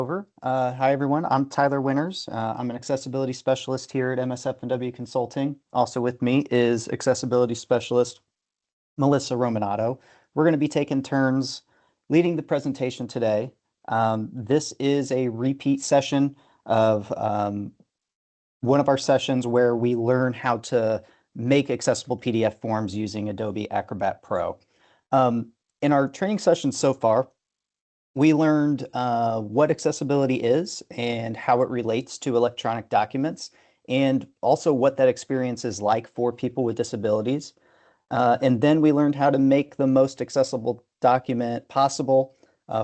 Hi, everyone. I'm Tyler Winters. I'm an accessibility specialist here at MSFW Consulting. Also with me is accessibility specialist Melissa Romanato. We're going to be taking turns leading the presentation today. This is a repeat session of one of our sessions where we learn how to make accessible PDF forms using Adobe Acrobat Pro. In our training sessions so far, we learned what accessibility is and how it relates to electronic documents, and also what that experience is like for people with disabilities. And then we learned how to make the most accessible document possible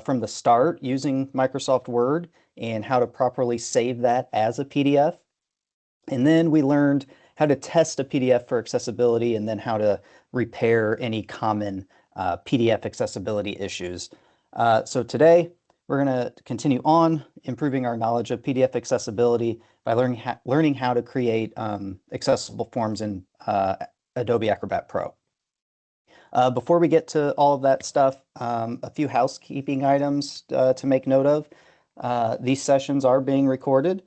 from the start using Microsoft Word, and how to properly save that as a PDF. And then we learned how to test a PDF for accessibility, and then how to repair any common PDF accessibility issues. So today, we're going to continue on improving our knowledge of PDF accessibility by learning how to create accessible forms in Adobe Acrobat Pro. Before we get to all of that stuff, a few housekeeping items to make note of. These sessions are being recorded.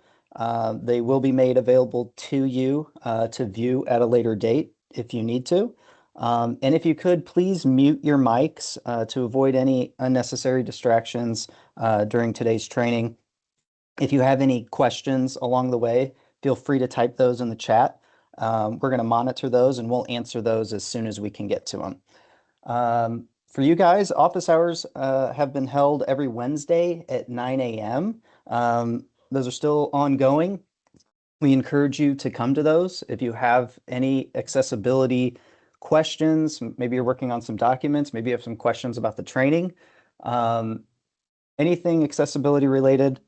They will be made available to you to view at a later date if you need to. And if you could, please mute your mics to avoid any unnecessary distractions during today's training. If you have any questions along the way, feel free to type those in the chat. We're going to monitor those, and we'll answer those as soon as we can get to them. For you guys, office hours have been held every Wednesday at 9 a.m. Those are still ongoing. We encourage you to come to those. If you have any accessibility questions, maybe you're working on some documents, maybe you have some questions about the training, anything accessibility related,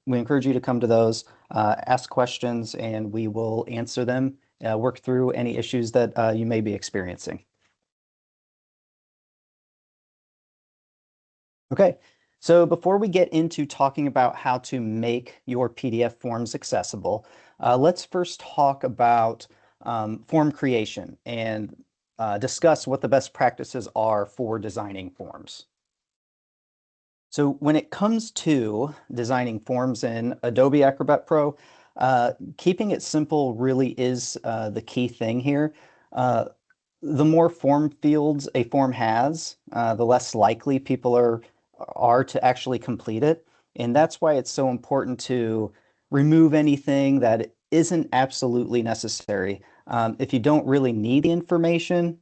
we encourage you to come to those, ask questions, and we will answer them, work through any issues that you may be experiencing. Okay, so before we get into talking about how to make your PDF forms accessible, let's first talk about form creation and discuss what the best practices are for designing forms. So when it comes to designing forms in Adobe Acrobat Pro, keeping it simple really is the key thing here. The more form fields a form has, the less likely people are to actually complete it. And that's why it's so important to remove anything that isn't absolutely necessary. If you don't really need the information,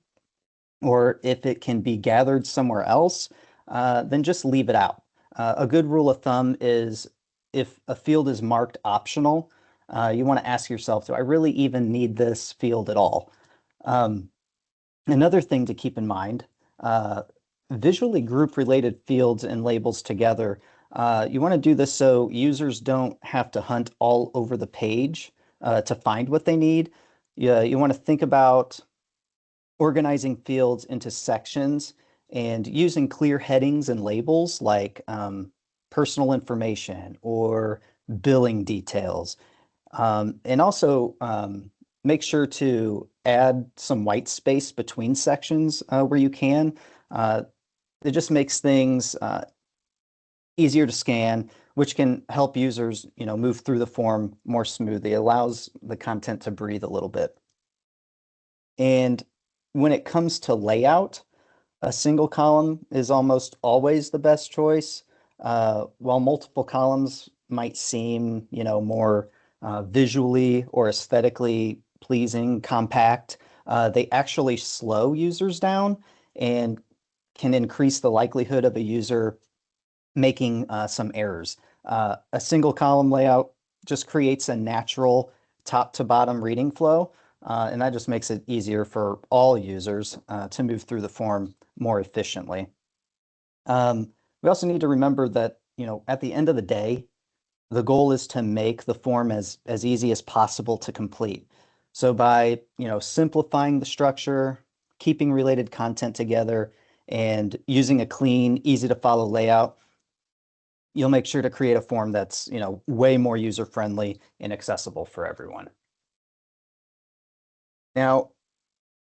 or if it can be gathered somewhere else, then just leave it out. A good rule of thumb is if a field is marked optional, you want to ask yourself, do I really even need this field at all? Another thing to keep in mind, visually group related fields and labels together. You want to do this so users don't have to hunt all over the page to find what they need. You want to think about organizing fields into sections and using clear headings and labels like personal information or billing details. And also make sure to add some white space between sections where you can. It just makes things easier to scan, which can help users, move through the form more smoothly. It allows the content to breathe a little bit. And when it comes to layout, a single column is almost always the best choice. While multiple columns might seem, more visually or aesthetically pleasing, compact, they actually slow users down and can increase the likelihood of a user making some errors. A single column layout just creates a natural top to bottom reading flow, and that just makes it easier for all users to move through the form more efficiently. We also need to remember that, at the end of the day, the goal is to make the form as easy as possible to complete. So by, simplifying the structure, keeping related content together, and using a clean, easy to follow layout, you'll make sure to create a form that's, way more user-friendly and accessible for everyone. Now,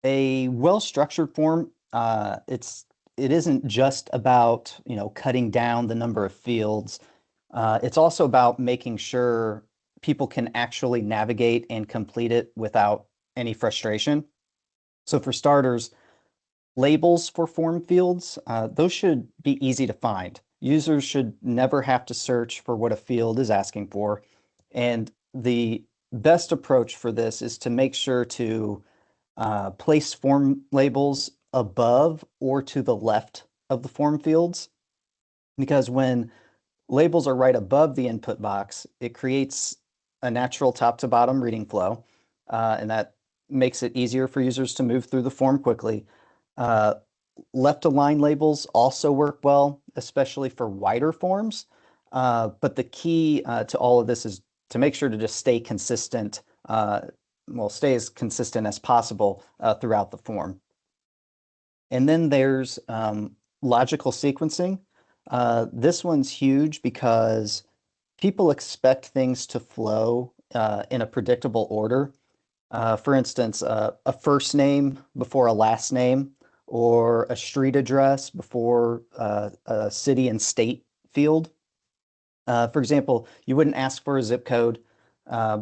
a well-structured form, it isn't just about, cutting down the number of fields It's also about making sure people can actually navigate and complete it without any frustration. So for starters, labels for form fields, those should be easy to find. Users should never have to search for what a field is asking for. And the best approach for this is to make sure to place form labels above or to the left of the form fields, because when labels are right above the input box, it creates a natural top to bottom reading flow, and that makes it easier for users to move through the form quickly. Uh, Left align labels also work well, especially for wider forms. But the key to all of this is to make sure to just stay consistent, well, stay as consistent as possible throughout the form. And then there's logical sequencing. This one's huge because people expect things to flow in a predictable order. For instance, a first name before a last name, or a street address before a city and state field. For example, you wouldn't ask for a zip code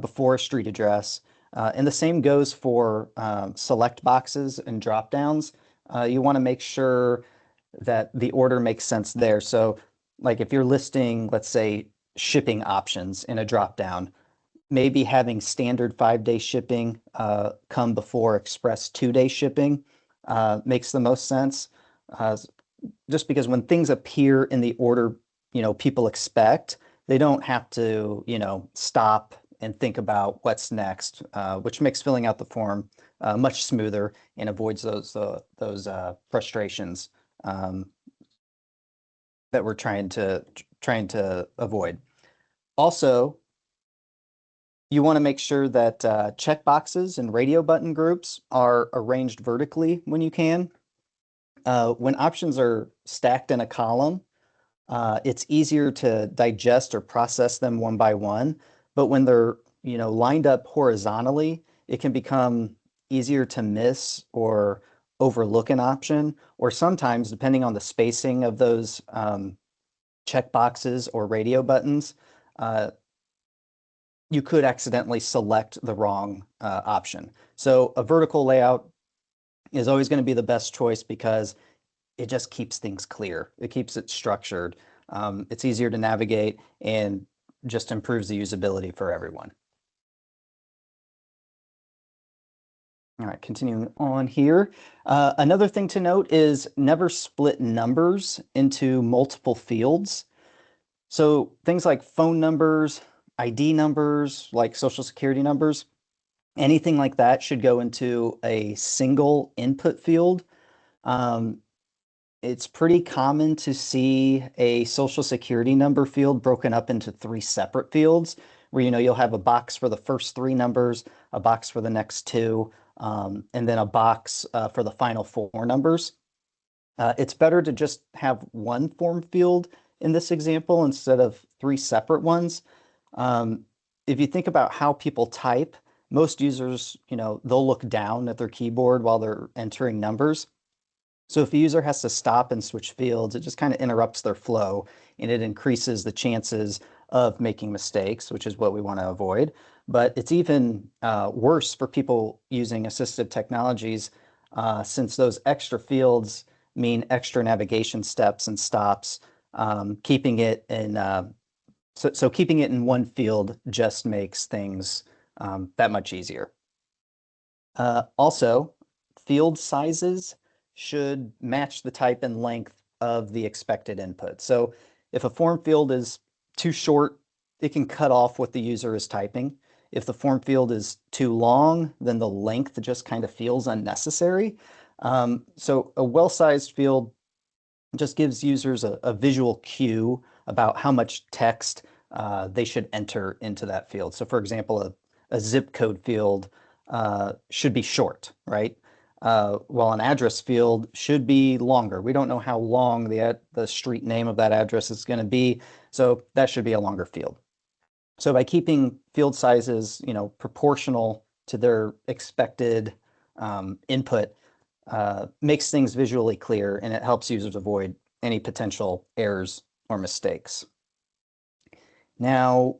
before a street address. And the same goes for select boxes and drop downs. You want to make sure that the order makes sense there. So, like if you're listing, let's say, shipping options in a drop down, maybe having standard 5-day shipping come before express 2-day shipping makes the most sense. Uh, just because when things appear in the order, people expect, they don't have to, stop and think about what's next, which makes filling out the form much smoother and avoids those frustrations that we're trying to avoid. Also, you want to make sure that checkboxes and radio button groups are arranged vertically when you can. When options are stacked in a column, it's easier to digest or process them one by one. But when they're, lined up horizontally, it can become easier to miss or overlook an option, or sometimes, depending on the spacing of those checkboxes or radio buttons, uh, you could accidentally select the wrong option. So a vertical layout is always going to be the best choice because it just keeps things clear. It keeps it structured. It's easier to navigate and just improves the usability for everyone. All right, continuing on here. Another thing to note is never split numbers into multiple fields. So things like phone numbers, ID numbers, like social security numbers, anything like that should go into a single input field. Um, it's pretty common to see a social security number field broken up into 3 separate fields where, you'll have a box for the first 3 numbers, a box for the next 2, and then a box for the final 4 numbers. It's better to just have one form field in this example instead of 3 separate ones. Um, if you think about how people type, most users, they'll look down at their keyboard while they're entering numbers. So if a user has to stop and switch fields, it just kind of interrupts their flow and it increases the chances of making mistakes, which is what we want to avoid. But it's even worse for people using assistive technologies since those extra fields mean extra navigation steps and stops. Keeping it in so keeping it in one field just makes things that much easier. Also, field sizes should match the type and length of the expected input. So if a form field is too short, it can cut off what the user is typing. If the form field is too long, then the length just kind of feels unnecessary. So a well-sized field just gives users a visual cue about how much text they should enter into that field. So for example, a zip code field should be short, right? While an address field should be longer. We don't know how long the street name of that address is going to be, so that should be a longer field. So by keeping field sizes, proportional to their expected input, makes things visually clear and it helps users avoid any potential errors or mistakes. Now,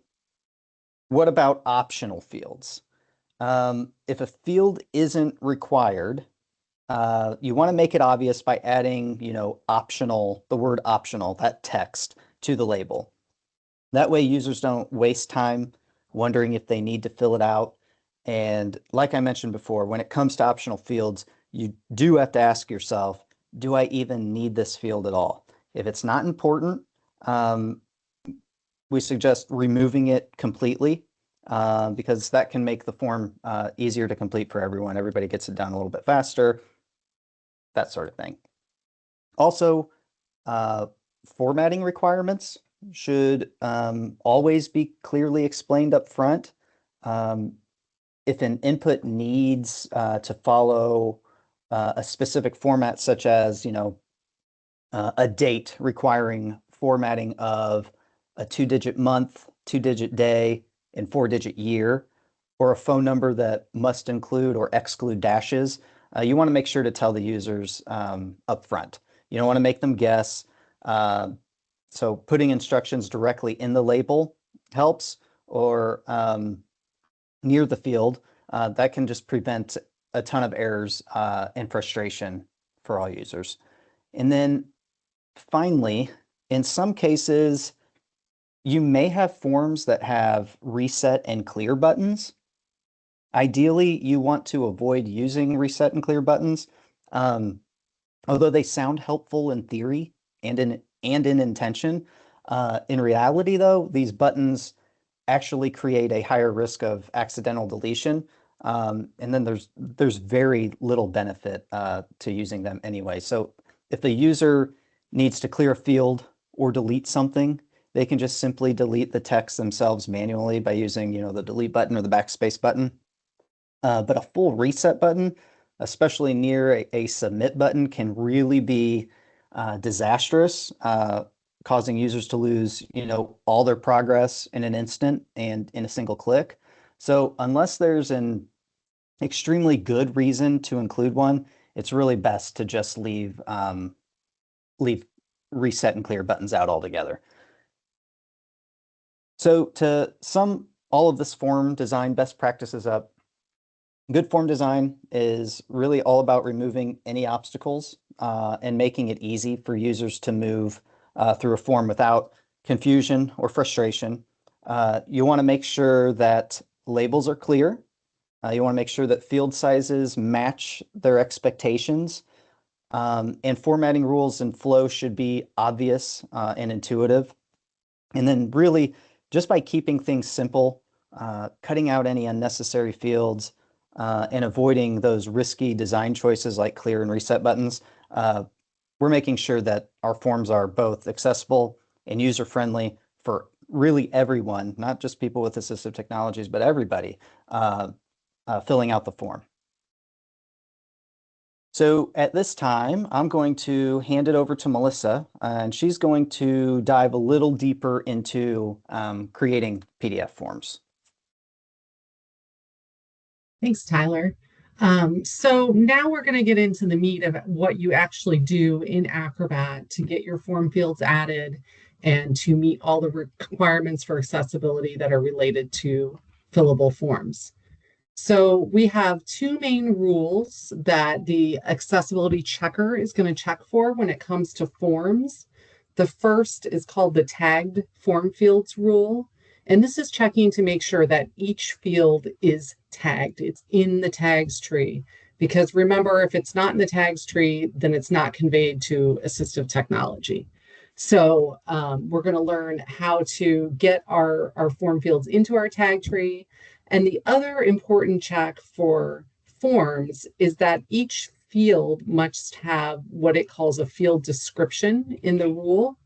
what about optional fields? If a field isn't required, you want to make it obvious by adding, optional, the word optional, that text to the label. That way users don't waste time wondering if they need to fill it out. And like I mentioned before, when it comes to optional fields, you do have to ask yourself, do I even need this field at all? If it's not important, we suggest removing it completely because that can make the form easier to complete for everyone. Everybody gets it done a little bit faster, that sort of thing. Also, formatting requirements should always be clearly explained up front. If an input needs to follow a specific format, such as, a date requiring formatting of a 2-digit month, 2-digit day, and 4-digit year, or a phone number that must include or exclude dashes, you want to make sure to tell the users up front. You don't want to make them guess. So putting instructions directly in the label helps, or near the field. That can just prevent a ton of errors and frustration for all users. And then finally, in some cases, you may have forms that have reset and clear buttons. Ideally, you want to avoid using reset and clear buttons. Although they sound helpful in theory and in intention, in reality, though, these buttons actually create a higher risk of accidental deletion. And then there's very little benefit to using them anyway. So if the user needs to clear a field or delete something, they can just simply delete the text themselves manually by using, the delete button or the backspace button. But a full reset button, especially near a submit button, can really be disastrous, causing users to lose, all their progress in an instant and in a single click. So unless there's an extremely good reason to include one, it's really best to just leave reset and clear buttons out altogether. So to sum all of this form design best practices up, good form design is really all about removing any obstacles and making it easy for users to move through a form without confusion or frustration. You want to make sure that labels are clear. You want to make sure that field sizes match their expectations. And formatting rules and flow should be obvious and intuitive. And then really, just by keeping things simple, cutting out any unnecessary fields, and avoiding those risky design choices like clear and reset buttons, we're making sure that our forms are both accessible and user-friendly for really everyone, not just people with assistive technologies, but everybody filling out the form. So at this time, I'm going to hand it over to Melissa, and she's going to dive a little deeper into creating PDF forms. Thanks, Tyler. So now we're going to get into the meat of what you actually do in Acrobat to get your form fields added and to meet all the requirements for accessibility that are related to fillable forms. So we have two main rules that the accessibility checker is going to check for when it comes to forms. The first is called the tagged form fields rule. And this is checking to make sure that each field is tagged. It's in the tags tree. Because remember, if it's not in the tags tree, then it's not conveyed to assistive technology. So we're going to learn how to get our form fields into our tag tree. And the other important check for forms is that each field must have what it calls a field description in the rule.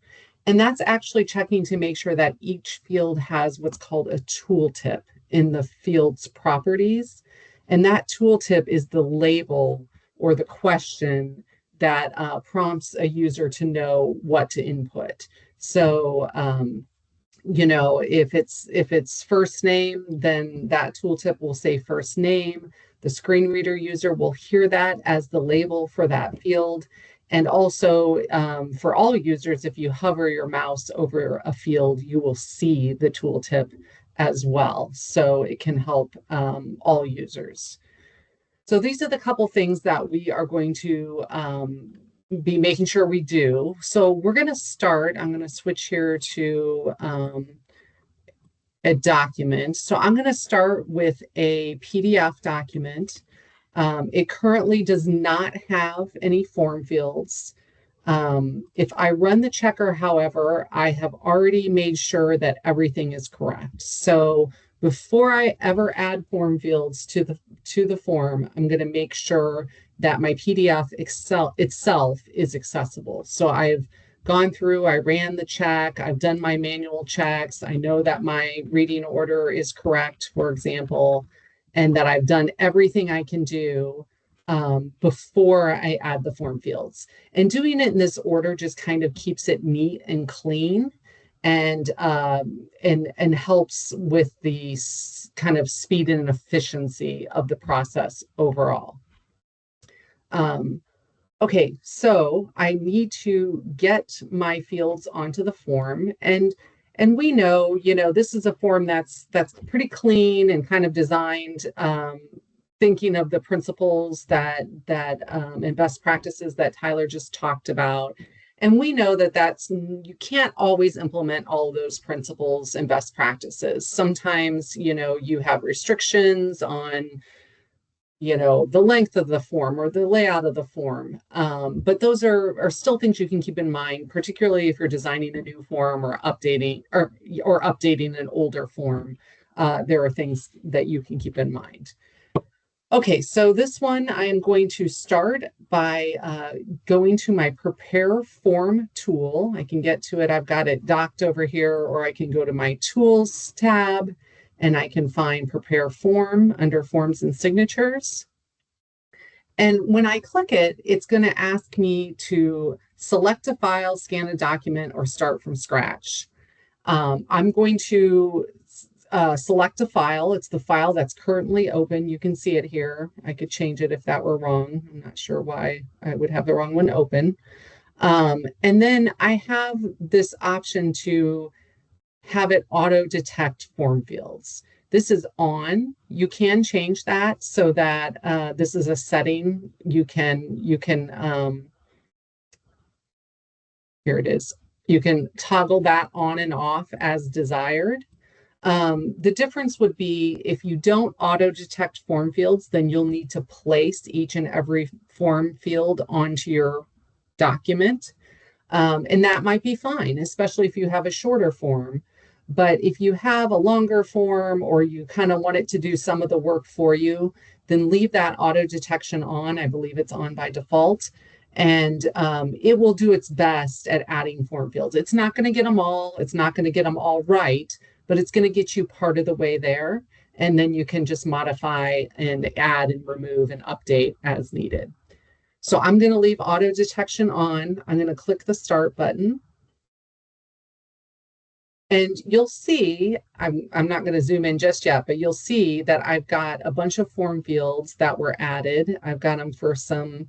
And that's actually checking to make sure that each field has what's called a tooltip in the field's properties. And that tooltip is the label or the question that prompts a user to know what to input. So, if it's first name, then that tooltip will say first name. The screen reader user will hear that as the label for that field. And also for all users, if you hover your mouse over a field, you will see the tooltip as well. So it can help all users. So these are the couple things that we are going to be making sure we do. So we're going to start, I'm going to switch here to a document. So I'm going to start with a PDF document. It currently does not have any form fields. If I run the checker, however, I have already made sure that everything is correct. So before I ever add form fields to the form, I'm going to make sure that my PDF itself is accessible. So I've gone through, I ran the check, I've done my manual checks, I know that my reading order is correct, for example, and that I've done everything I can do before I add the form fields. And doing it in this order just kind of keeps it neat and clean, and helps with the kind of speed and efficiency of the process overall. Okay, so I need to get my fields onto the form, and we know, this is a form that's pretty clean and kind of designed, thinking of the principles that and best practices that Tyler just talked about. And we know that you can't always implement all of those principles and best practices. Sometimes, you have restrictions on the length of the form or the layout of the form. But those are still things you can keep in mind, particularly if you're designing a new form or updating an older form. There are things that you can keep in mind. Okay, so this one I am going to start by going to my Prepare Form tool. I can get to it. I've got it docked over here, or I can go to my Tools tab and I can find Prepare Form under Forms and Signatures. And when I click it, it's going to ask me to select a file, scan a document, or start from scratch. I'm going to select a file. It's the file that's currently open. You can see it here. I could change it if that were wrong. I'm not sure why I would have the wrong one open. And then I have this option to have it auto detect form fields. This is on. You can change that so that this is a setting. You can here it is. You can toggle that on and off as desired. The difference would be if you don't auto detect form fields, then you'll need to place each and every form field onto your document. And that might be fine, especially if you have a shorter form. But if you have a longer form, or you kind of want it to do some of the work for you, then leave that auto detection on. I believe it's on by default. And it will do its best at adding form fields. It's not going to get them all. It's not going to get them all right, but it's going to get you part of the way there. And then you can just modify and add and remove and update as needed. So I'm going to leave auto detection on. I'm going to click the start button. And you'll see, I'm not going to zoom in just yet, but you'll see that I've got a bunch of form fields that were added. I've got them for some,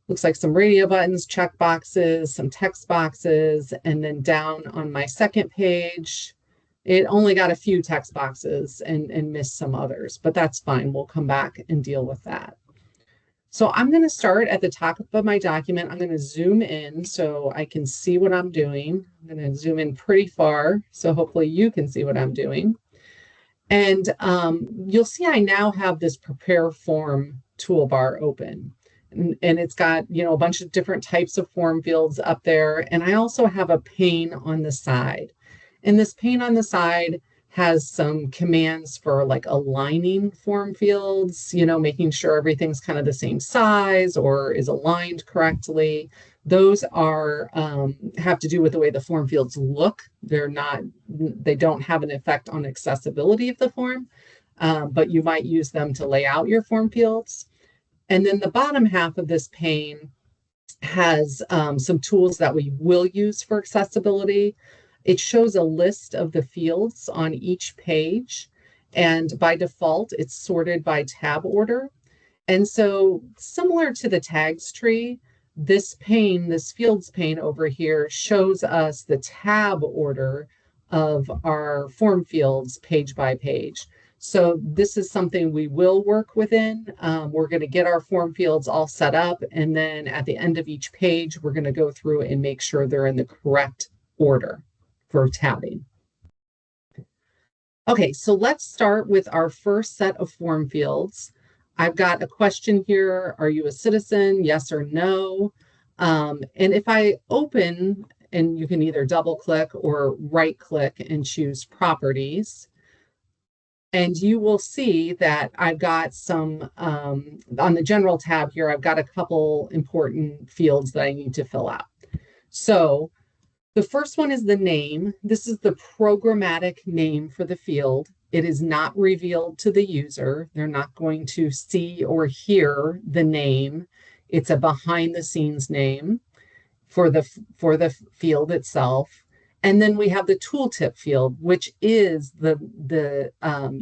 looks like some radio buttons, check boxes, some text boxes, and then down on my second page, it only got a few text boxes and missed some others, but that's fine. We'll come back and deal with that. So I'm going to start at the top of my document. I'm going to zoom in so I can see what I'm doing. I'm going to zoom in pretty far, so hopefully you can see what I'm doing. And you'll see I now have this Prepare Form toolbar open. And it's got, a bunch of different types of form fields up there. And I also have a pane on the side. And this pane on the side has some commands for like aligning form fields, making sure everything's kind of the same size or is aligned correctly. Those are have to do with the way the form fields look. They don't have an effect on accessibility of the form, but you might use them to lay out your form fields. And then the bottom half of this pane has some tools that we will use for accessibility. It shows a list of the fields on each page, and by default, it's sorted by tab order. And so similar to the tags tree, this pane, this fields pane over here, shows us the tab order of our form fields page by page. So this is something we will work within. We're going to get our form fields all set up, and then at the end of each page, we're going to go through and make sure they're in the correct order for tabbing. Okay, so let's start with our first set of form fields. I've got a question here. Are you a citizen? Yes or no? And if I open, and you can either double click or right click and choose properties, and you will see that I've got some, on the general tab here, I've got a couple important fields that I need to fill out. So the first one is the name. This is the programmatic name for the field. It is not revealed to the user. They're not going to see or hear the name. It's a behind the scenes name for the field itself. And then we have the tooltip field, which is the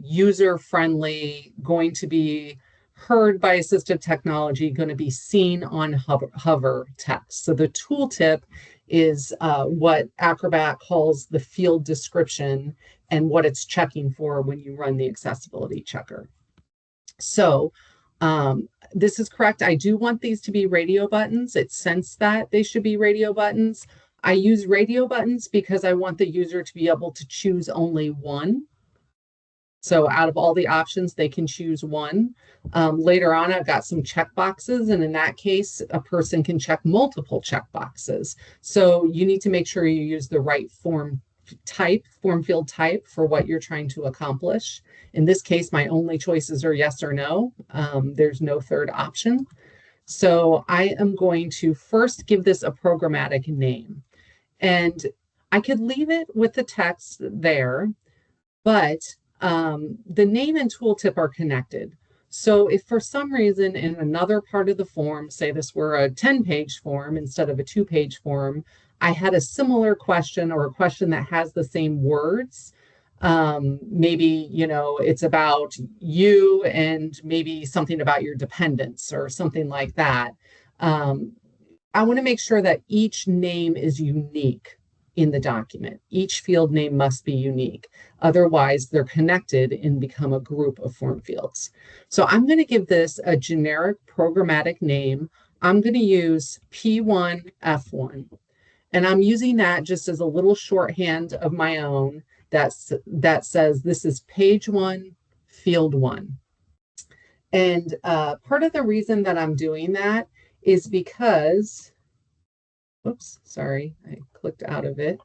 user-friendly, going to be heard by assistive technology, going to be seen on hover text. So the tooltip is what Acrobat calls the field description and what it's checking for when you run the accessibility checker. So this is correct. I do want these to be radio buttons. It sensed that they should be radio buttons. I use radio buttons because I want the user to be able to choose only one. So out of all the options, they can choose one. Later on, I've got some checkboxes, and in that case, a person can check multiple checkboxes. So you need to make sure you use the right form field type for what you're trying to accomplish. In this case, my only choices are yes or no. There's no third option. So I am going to first give this a programmatic name. And I could leave it with the text there, but the name and tooltip are connected. So if for some reason in another part of the form, say this were a 10-page form instead of a 2-page form, I had a similar question or a question that has the same words, maybe, you know, it's about you and maybe something about your dependents or something like that. I want to make sure that each name is unique in the document. Each field name must be unique. Otherwise, they're connected and become a group of form fields. So I'm going to give this a generic programmatic name. I'm going to use P1F1. And I'm using that just as a little shorthand of my own that says this is page 1, field 1. And part of the reason that I'm doing that is because, oops, sorry, I clicked out of it.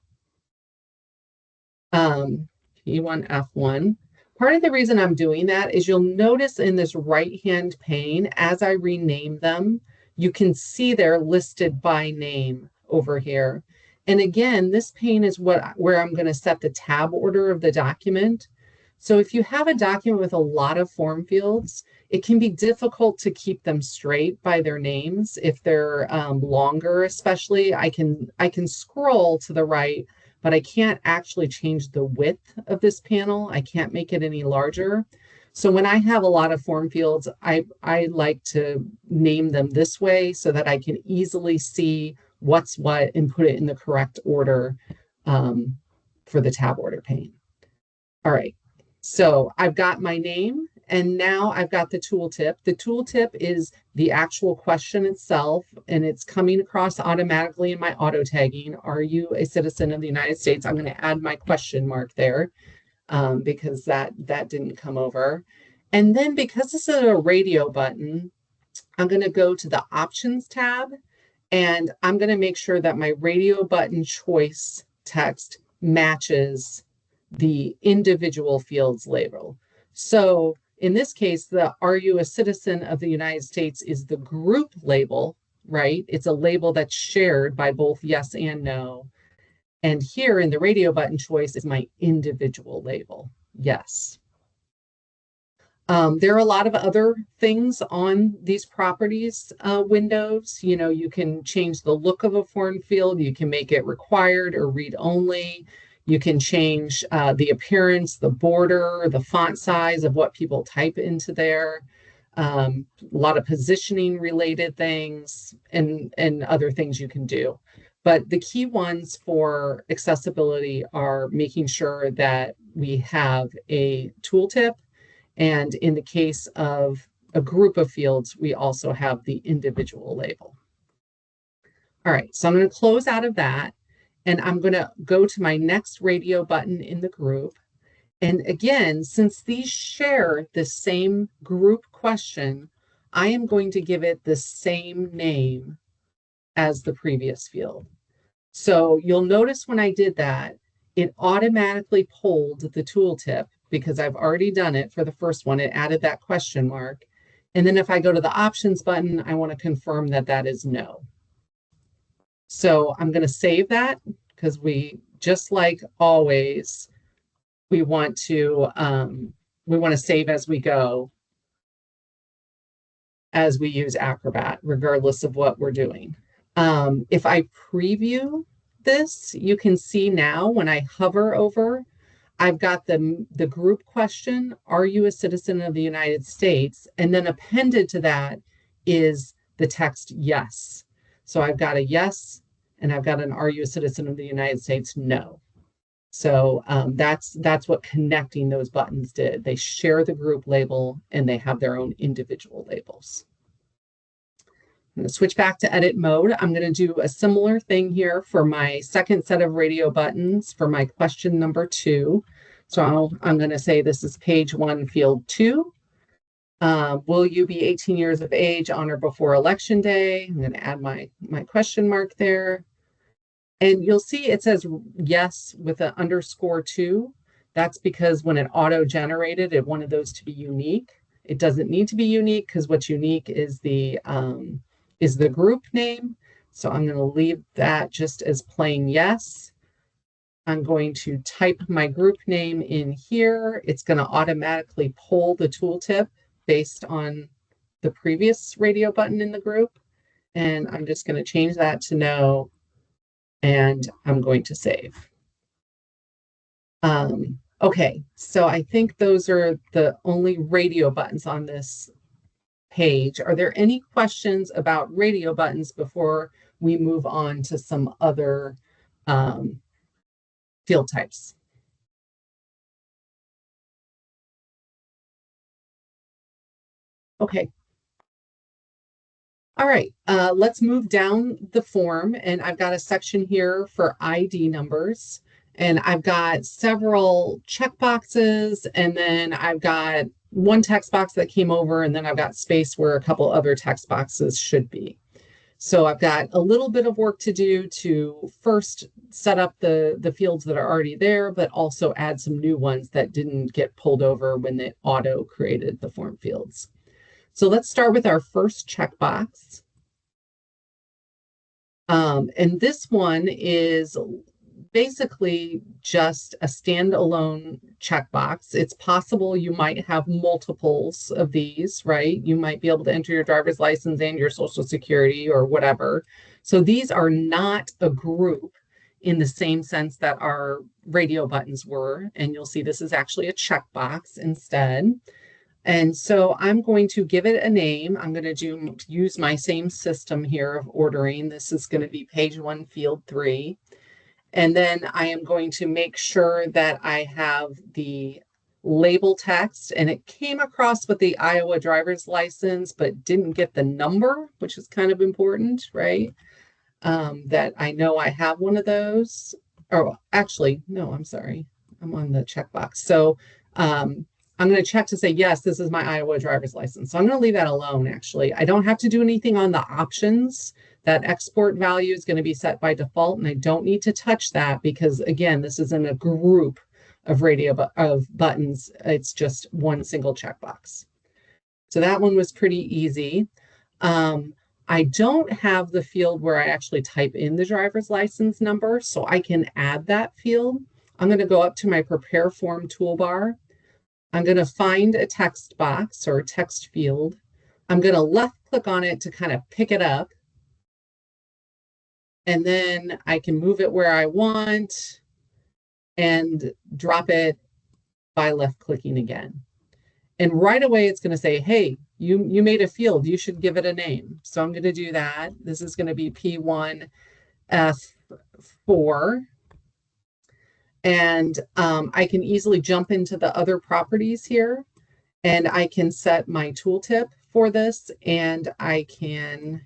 P1F1. Part of the reason I'm doing that is you'll notice in this right-hand pane, as I rename them, you can see they're listed by name over here. And again, this pane is where I'm going to set the tab order of the document. So if you have a document with a lot of form fields, it can be difficult to keep them straight by their names. If they're longer, especially, I can scroll to the right, but I can't actually change the width of this panel. I can't make it any larger. So when I have a lot of form fields, I like to name them this way so that I can easily see what's what and put it in the correct order for the tab order pane. All right, so I've got my name. And now I've got the tooltip. The tooltip is the actual question itself, and it's coming across automatically in my auto tagging. Are you a citizen of the United States? I'm going to add my question mark there because that didn't come over. And then because this is a radio button, I'm going to go to the options tab, and I'm going to make sure that my radio button choice text matches the individual fields label. So in this case, the "Are you a citizen of the United States" is the group label, right? It's a label that's shared by both yes and no. And here in the radio button choice is my individual label, yes. There are a lot of other things on these properties windows. You know, you can change the look of a form field. You can make it required or read only. You can change the appearance, the border, the font size of what people type into there. a lot of positioning related things and other things you can do. But the key ones for accessibility are making sure that we have a tooltip. And in the case of a group of fields, we also have the individual label. All right, so I'm going to close out of that and I'm going to go to my next radio button in the group. And again, since these share the same group question, I am going to give it the same name as the previous field. So you'll notice when I did that, it automatically pulled the tooltip because I've already done it for the first one. It added that question mark. And then if I go to the options button, I want to confirm that that is no. So I'm going to save that because we, just like always, we want to save as we go as we use Acrobat, regardless of what we're doing. If I preview this, you can see now when I hover over, I've got the group question, are you a citizen of the United States? And then appended to that is the text yes. So I've got a yes, and I've got an are you a citizen of the United States? No. So that's what connecting those buttons did. They share the group label and they have their own individual labels. I'm going to switch back to edit mode. I'm going to do a similar thing here for my second set of radio buttons for my question number 2. So I'm going to say this is page 1, field 2. Will you be 18 years of age on or before election day? I'm going to add my question mark there. And you'll see it says yes with an _2. That's because when it auto-generated, it wanted those to be unique. It doesn't need to be unique because what's unique is the group name. So I'm going to leave that just as plain yes. I'm going to type my group name in here. It's going to automatically pull the tooltip based on the previous radio button in the group. And I'm just going to change that to no. And I'm going to save. Okay, so I think those are the only radio buttons on this page. Are there any questions about radio buttons before we move on to some other field types? Okay. All right, let's move down the form, and I've got a section here for ID numbers, and I've got several check boxes, and then I've got one text box that came over, and then I've got space where a couple other text boxes should be. So I've got a little bit of work to do to first set up the fields that are already there, but also add some new ones that didn't get pulled over when they auto created the form fields. So let's start with our first checkbox. And this one is basically just a standalone checkbox. It's possible you might have multiples of these, right? You might be able to enter your driver's license and your social security or whatever. So these are not a group in the same sense that our radio buttons were. And you'll see this is actually a checkbox instead. And so I'm going to give it a name. I'm going to use my same system here of ordering. This is going to be page 1, field 3. And then I am going to make sure that I have the label text, and it came across with the Iowa driver's license, but didn't get the number, which is kind of important, right? That I know I have one of those. Or actually, no, I'm sorry. I'm on the checkbox. So I'm going to check to say, yes, this is my Iowa driver's license. So I'm going to leave that alone, actually. I don't have to do anything on the options. That export value is going to be set by default, and I don't need to touch that because, again, this isn't a group of buttons. It's just one single checkbox. So that one was pretty easy. I don't have the field where I actually type in the driver's license number, so I can add that field. I'm going to go up to my Prepare Form toolbar. I'm going to find a text box or text field. I'm going to left click on it to kind of pick it up. And then I can move it where I want and drop it by left clicking again. And right away, it's going to say, hey, you made a field. You should give it a name. So I'm going to do that. This is going to be P1F4. And I can easily jump into the other properties here, and I can set my tooltip for this, and I can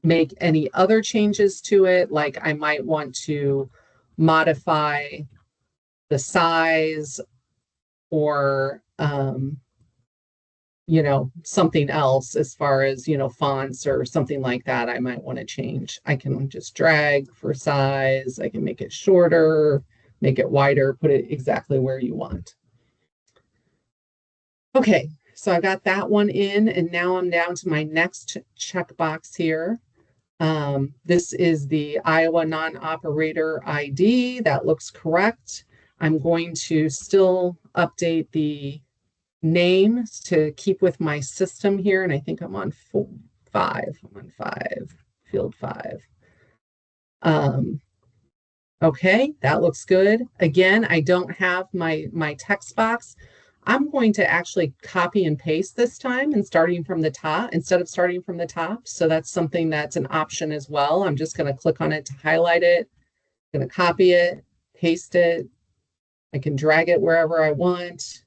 make any other changes to it. Like I might want to modify the size or something else as far as, fonts or something like that I might want to change. I can just drag for size. I can make it shorter, make it wider, put it exactly where you want. Okay, so I got that one in, and now I'm down to my next checkbox here. This is the Iowa non-operator ID. That looks correct. I'm going to still update the names to keep with my system here. And I think I'm on 5. I'm on 5, field 5. Okay, that looks good. Again, I don't have my text box. I'm going to actually copy and paste this time and starting from the top instead of starting from the top. So that's something that's an option as well. I'm just going to click on it to highlight it. I'm going to copy it, paste it. I can drag it wherever I want.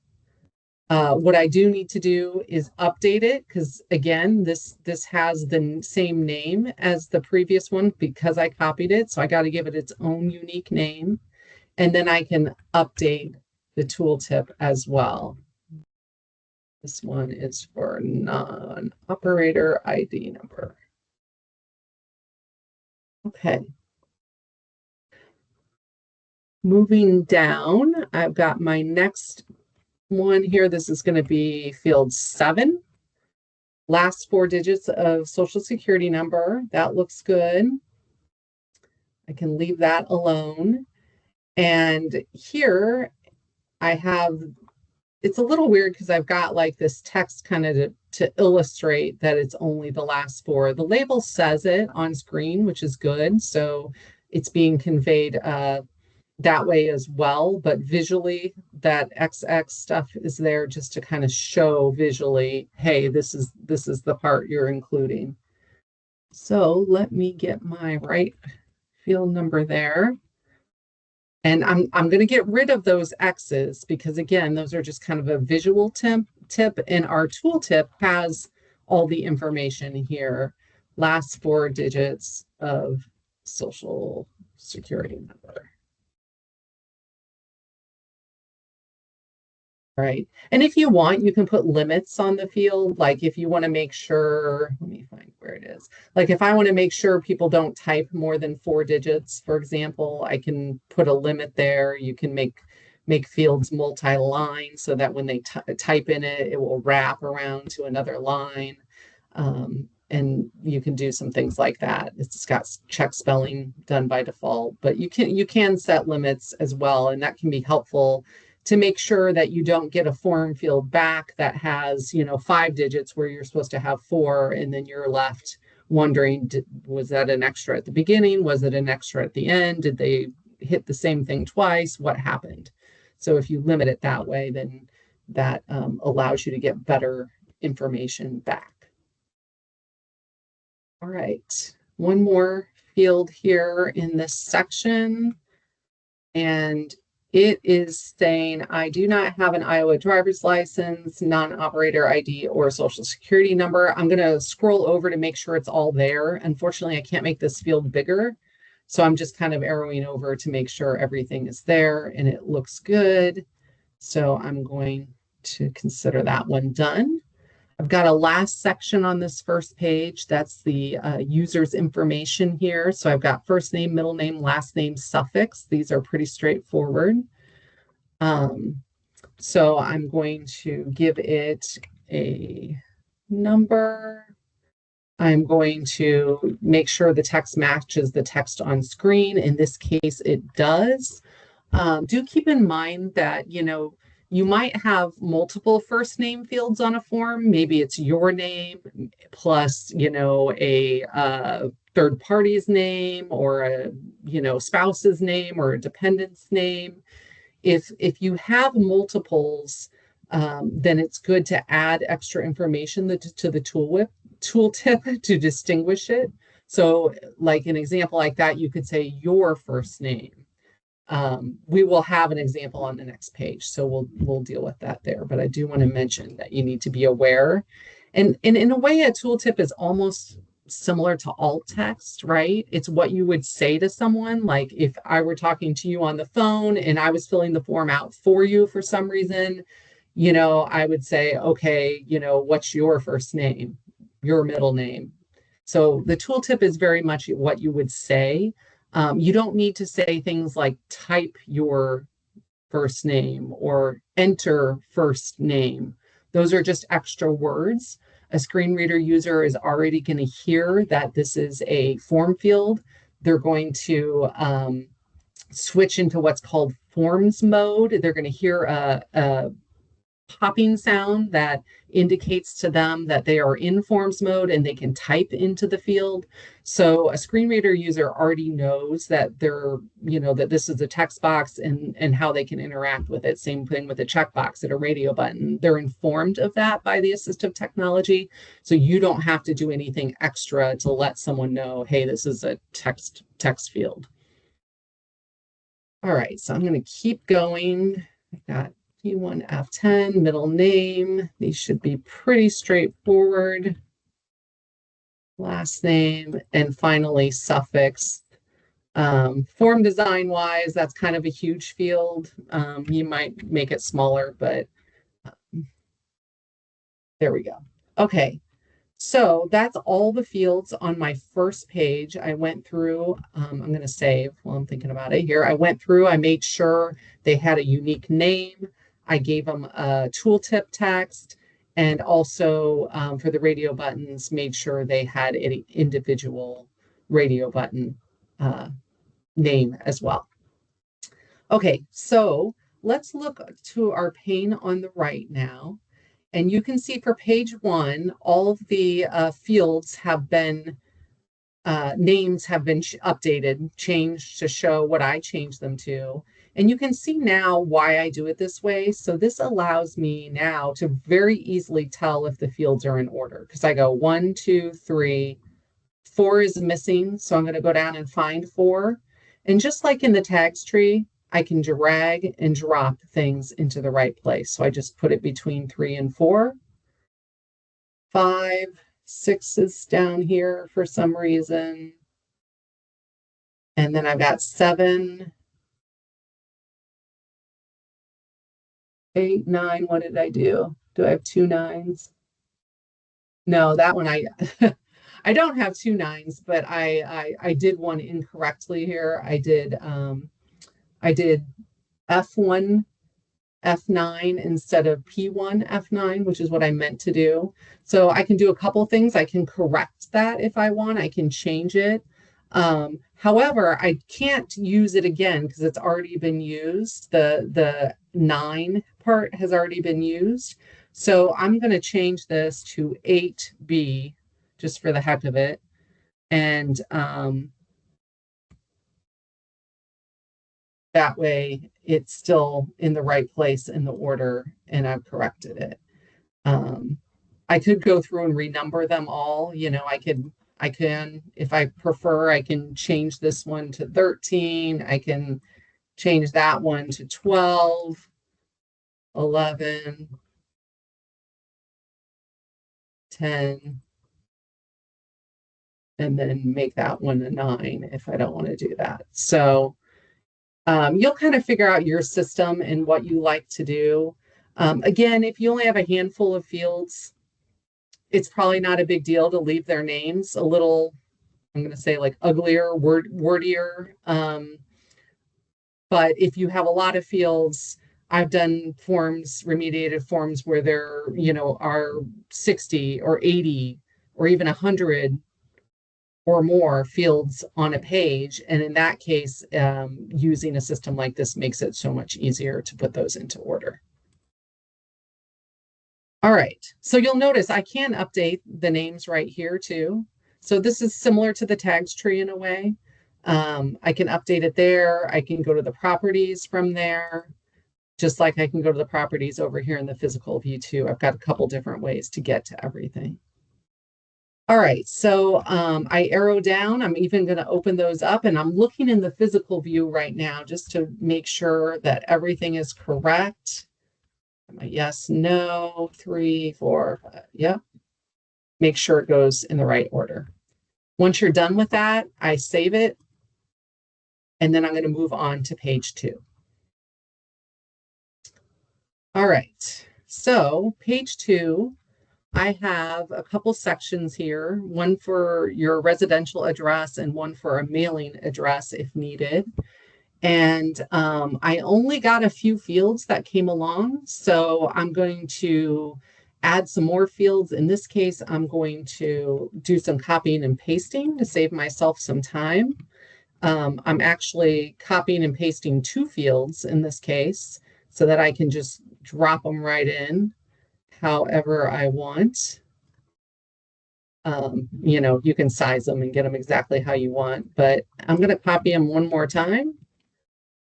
What I do need to do is update it because again, this has the same name as the previous one because I copied it. So I got to give it its own unique name. And then I can update the tooltip as well. This one is for non-operator ID number. Okay. Moving down, I've got my next one here. This is going to be field 7. Last 4 digits of social security number. That looks good. I can leave that alone. And here I have, it's a little weird because I've got like this text kind of to illustrate that it's only the last 4. The label says it on screen, which is good. So it's being conveyed that way as well, but visually that XX stuff is there just to kind of show visually, hey, this is the part you're including. So let me get my right field number there. And I'm going to get rid of those X's because again, those are just kind of a visual tip, and our tooltip has all the information here. Last 4 digits of social security number. Right. And if you want, you can put limits on the field. Like if you want to make sure, let me find where it is. Like if I want to make sure people don't type more than 4 digits, for example, I can put a limit there. You can make fields multi-line so that when they type in it, it will wrap around to another line. And you can do some things like that. It's got check spelling done by default, but you can set limits as well, and that can be helpful to make sure that you don't get a form field back that has, 5 digits where you're supposed to have 4, and then you're left wondering, was that an extra at the beginning? Was it an extra at the end? Did they hit the same thing twice? What happened? So if you limit it that way, then that allows you to get better information back. All right, one more field here in this section. And it is saying, I do not have an Iowa driver's license, non-operator ID, or social security number. I'm going to scroll over to make sure it's all there. Unfortunately, I can't make this field bigger. So I'm just kind of arrowing over to make sure everything is there and it looks good. So I'm going to consider that one done. I've got a last section on this first page. That's the user's information here. So I've got first name, middle name, last name, suffix. These are pretty straightforward. So I'm going to give it a number. I'm going to make sure the text matches the text on screen. In this case, it does. Do keep in mind that, you might have multiple first name fields on a form. Maybe it's your name plus, a third party's name or a, spouse's name or a dependent's name. If you have multiples, then it's good to add extra information to the tooltip to distinguish it. So like an example like that, you could say your first name. We will have an example on the next page, so we'll deal with that there. But I do want to mention that you need to be aware. And in a way, a tooltip is almost similar to alt text, right? It's what you would say to someone. Like if I were talking to you on the phone and I was filling the form out for you for some reason, I would say, okay, what's your first name, your middle name? So the tooltip is very much what you would say. You don't need to say things like type your first name or enter first name. Those are just extra words. A screen reader user is already going to hear that this is a form field. They're going to switch into what's called forms mode. They're going to hear a popping sound that indicates to them that they are in forms mode and they can type into the field. So a screen reader user already knows that that this is a text box and how they can interact with it. Same thing with a checkbox at a radio button. They're informed of that by the assistive technology. So you don't have to do anything extra to let someone know, hey, this is a text field. All right, so I'm going to keep going. I got P1, F10, middle name. These should be pretty straightforward. Last name, and finally suffix. Form design wise, that's kind of a huge field. You might make it smaller, but there we go. Okay, so that's all the fields on my first page. I went through, I'm going to save while I'm thinking about it here. I went through, I made sure they had a unique name. I gave them a tooltip text, and also for the radio buttons, made sure they had an individual radio button name as well. Okay, so let's look to our pane on the right now. And you can see for page 1, all of the fields have been, names have been updated, changed to show what I changed them to. And you can see now why I do it this way. So this allows me now to very easily tell if the fields are in order, because I go 1, 2, 3, 4 is missing. So I'm going to go down and find 4. And just like in the tags tree, I can drag and drop things into the right place. So I just put it between 3 and 4. 5, 6 is down here for some reason. And then I've got 7, 8, 9. What did I do? Do I have 2 9s? No, that one I don't have 2 9s, but I did one incorrectly here. I did F1 F9 instead of P1 F9, which is what I meant to do. So I can do a couple things. I can correct that if I want. I can change it. However, I can't use it again because it's already been used. The 9 part has already been used. So I'm going to change this to 8B just for the heck of it. And that way it's still in the right place in the order and I've corrected it. I could go through and renumber them all. I can, if I prefer, I can change this one to 13. I can change that one to 12, 11, 10, and then make that one a 9 if I don't want to do that. So you'll kind of figure out your system and what you like to do. Again, if you only have a handful of fields, it's probably not a big deal to leave their names a little, I'm going to say like uglier, wordier. But if you have a lot of fields, I've done forms, remediated forms where there, are 60 or 80 or even 100 or more fields on a page. And in that case, using a system like this makes it so much easier to put those into order. All right, so you'll notice I can update the names right here too. So this is similar to the tags tree in a way. I can update it there. I can go to the properties from there just like I can go to the properties over here in the physical view too. I've got a couple different ways to get to everything. All right, so I arrow down. I'm even going to open those up, and I'm looking in the physical view right now just to make sure that everything is correct. Yes, no, 3, 4, 5. Yep. Make sure it goes in the right order. Once you're done with that, I save it, and then I'm going to move on to page 2. All right, so page 2, I have a couple sections here, one for your residential address and one for a mailing address if needed. And I only got a few fields that came along, so I'm going to add some more fields. In this case, I'm going to do some copying and pasting to save myself some time. I'm actually copying and pasting 2 fields in this case so that I can just drop them right in however I want. You can size them and get them exactly how you want, but I'm going to copy them one more time.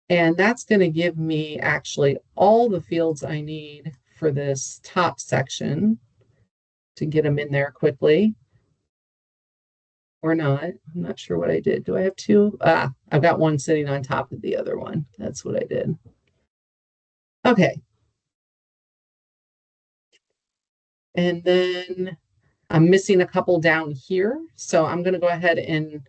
And that's going to give me actually all the fields I need for this top section to get them in there quickly. Or not. I'm not sure what I did. Do I have 2? I've got one sitting on top of the other one. That's what I did. Okay. And then I'm missing a couple down here. So I'm going to go ahead and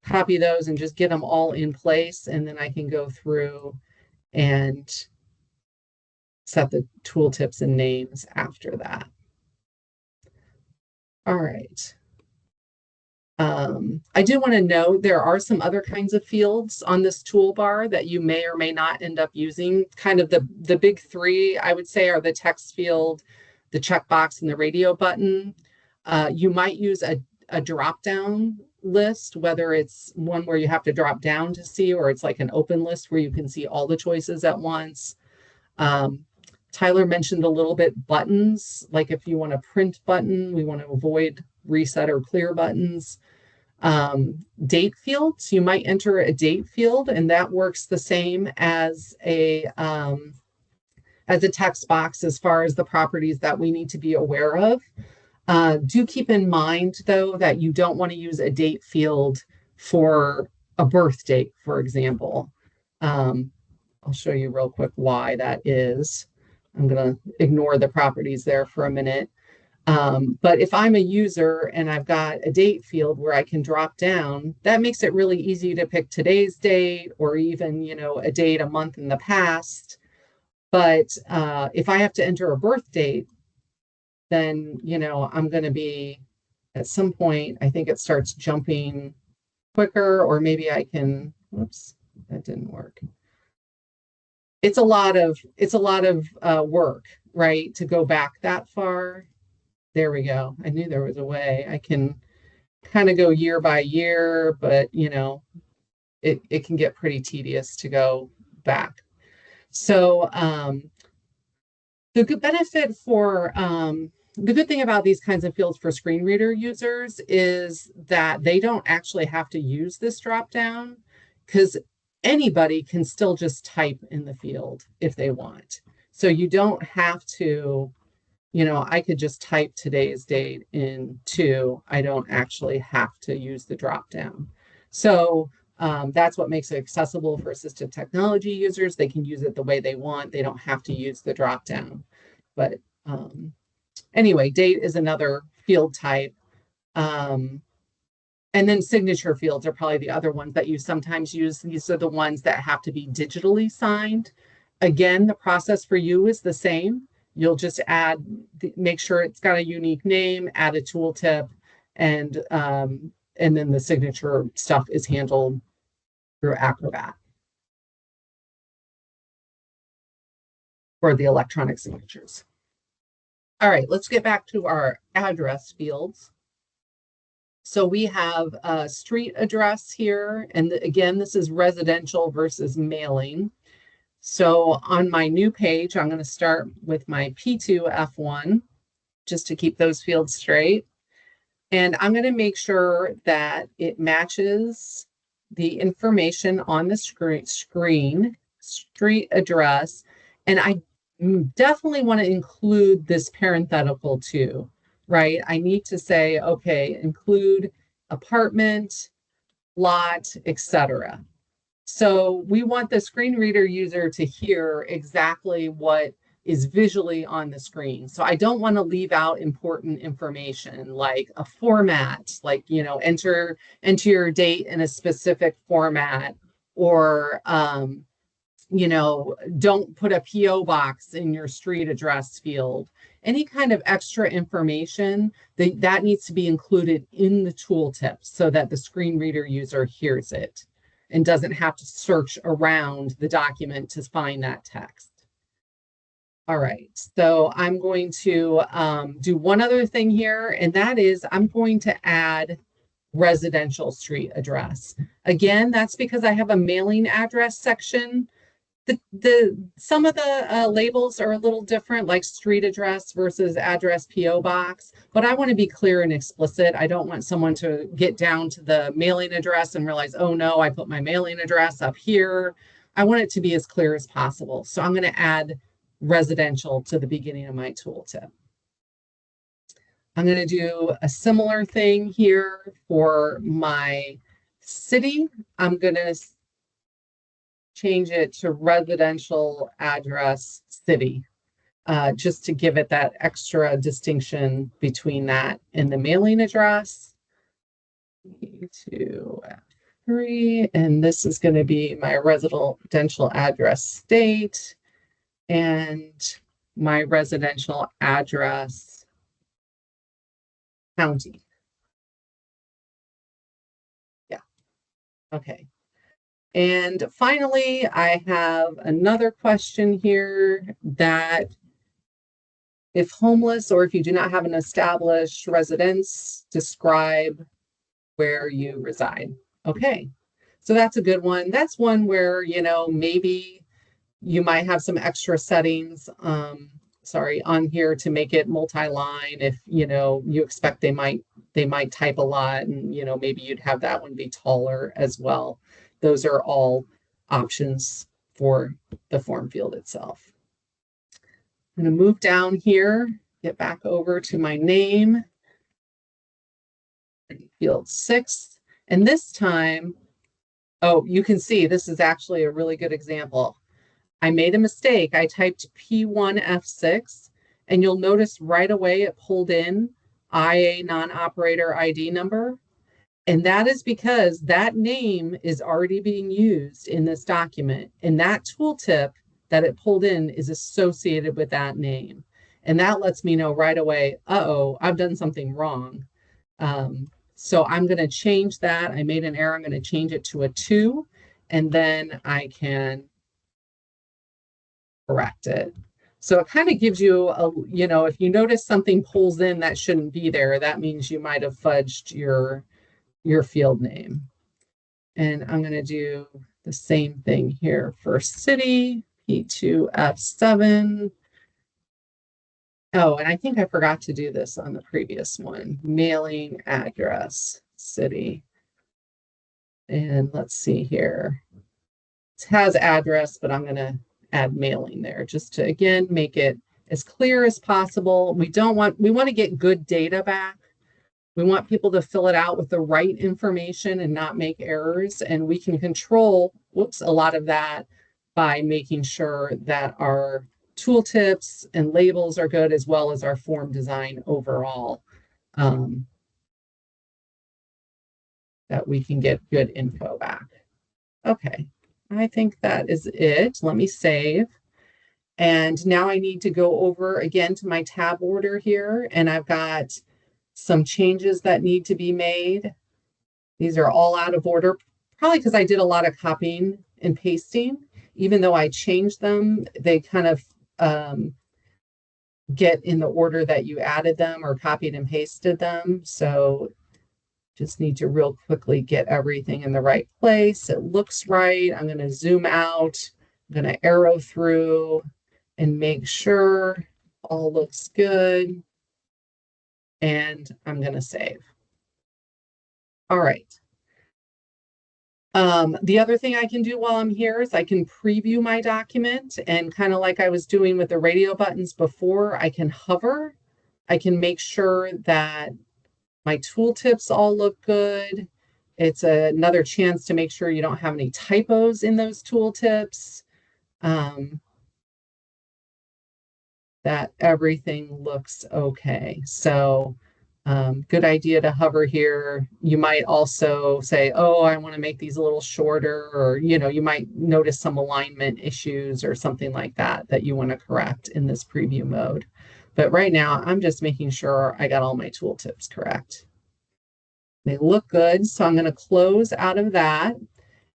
copy those and just get them all in place. And then I can go through and set the tooltips and names after that. All right. I do want to note there are some other kinds of fields on this toolbar that you may or may not end up using. Kind of the big 3, I would say, are the text field, the checkbox, and the radio button. You might use a drop-down list, whether it's one where you have to drop down to see, or it's like an open list where you can see all the choices at once. Tyler mentioned a little bit buttons, like if you want a print button, we want to avoid reset or clear buttons. Date fields, you might enter a date field, and that works the same as a text box as far as the properties that we need to be aware of. Do keep in mind, though, that you don't want to use a date field for a birth date, for example. I'll show you real quick why that is. I'm going to ignore the properties there for a minute. But if I'm a user and I've got a date field where I can drop down, that makes it really easy to pick today's date or even, a date a month in the past. But if I have to enter a birth date, then, I'm going to be at some point, I think it starts jumping quicker, or maybe I can, whoops, that didn't work. It's a lot of work, right, to go back that far. There we go. I knew there was a way. I can kind of go year by year, but it can get pretty tedious to go back. So the good benefit for the good thing about these kinds of fields for screen reader users is that they don't actually have to use this drop down, because anybody can still just type in the field if they want. So you don't have to, I could just type today's date in 2. I don't actually have to use the drop down. So that's what makes it accessible for assistive technology users. They can use it the way they want. They don't have to use the drop down. But anyway, date is another field type. And then signature fields are probably the other ones that you sometimes use. These are the ones that have to be digitally signed. Again, the process for you is the same. You'll just make sure it's got a unique name, add a tooltip, and then the signature stuff is handled through Acrobat for the electronic signatures. All right, let's get back to our address fields. So we have a street address here, and again, this is residential versus mailing. So on my new page, I'm going to start with my P2F1 just to keep those fields straight. And I'm going to make sure that it matches the information on the screen, street address, And I definitely want to include this parenthetical too, right? I need to say, okay, include apartment, lot, etc. So we want the screen reader user to hear exactly what is visually on the screen. So I don't want to leave out important information like a format, like, enter your date in a specific format, or don't put a PO box in your street address field. Any kind of extra information that needs to be included in the tooltip so that the screen reader user hears it and doesn't have to search around the document to find that text. All right, so I'm going to do one other thing here, and that is I'm going to add residential street address. Again, that's because I have a mailing address section. The some of the labels are a little different, like street address versus address PO box, but I want to be clear and explicit. I don't want someone to get down to the mailing address and realize, oh no, I put my mailing address up here. I want it to be as clear as possible. So I'm going to add residential to the beginning of my tooltip. I'm going to do a similar thing here for my city. I'm going to change it to residential address city, just to give it that extra distinction between that and the mailing address. E2F3, and this is going to be my residential address state and my residential address county. Yeah, okay. And finally, I have another question here that if homeless or if you do not have an established residence, describe where you reside. Okay, so that's a good one. That's one where, maybe you might have some extra settings, on here to make it multi-line if, you expect they might type a lot, and, maybe you'd have that one be taller as well. Those are all options for the form field itself. I'm going to move down here, get back over to my name, field 6. And this time, oh, you can see this is actually a really good example. I made a mistake. I typed P1F6, and you'll notice right away it pulled in IA non-operator ID number. And that is because that name is already being used in this document. And that tooltip that it pulled in is associated with that name. And that lets me know right away, uh-oh, I've done something wrong. So I'm going to change that. I made an error. I'm going to change it to a 2, and then I can correct it. So it kind of gives you a, if you notice something pulls in that shouldn't be there, that means you might have fudged your field name. And I'm going to do the same thing here for city, P2F7. Oh, and I think I forgot to do this on the previous one. Mailing address, city. And let's see here. It has address, but I'm going to add mailing there just to, again, make it as clear as possible. We want to get good data back. We want people to fill it out with the right information and not make errors. And we can control, a lot of that by making sure that our tooltips and labels are good, as well as our form design overall, that we can get good info back. Okay, I think that is it. Let me save. And now I need to go over again to my tab order here, and I've got some changes that need to be made. These are all out of order, probably because I did a lot of copying and pasting. Even though I changed them, they kind of get in the order that you added them or copied and pasted them. So just need to real quickly get everything in the right place. It looks right. I'm going to zoom out. I'm going to arrow through and make sure all looks good. And I'm going to save. All right. The other thing I can do while I'm here is I can preview my document, and kind of like I was doing with the radio buttons before, I can hover. I can make sure that my tooltips all look good. It's another chance to make sure you don't have any typos in those tooltips, um, that everything looks okay. So good idea to hover here. You might also say, oh, I want to make these a little shorter, or, you might notice some alignment issues or something like that that you want to correct in this preview mode. But right now, I'm just making sure I got all my tooltips correct. They look good, so I'm going to close out of that.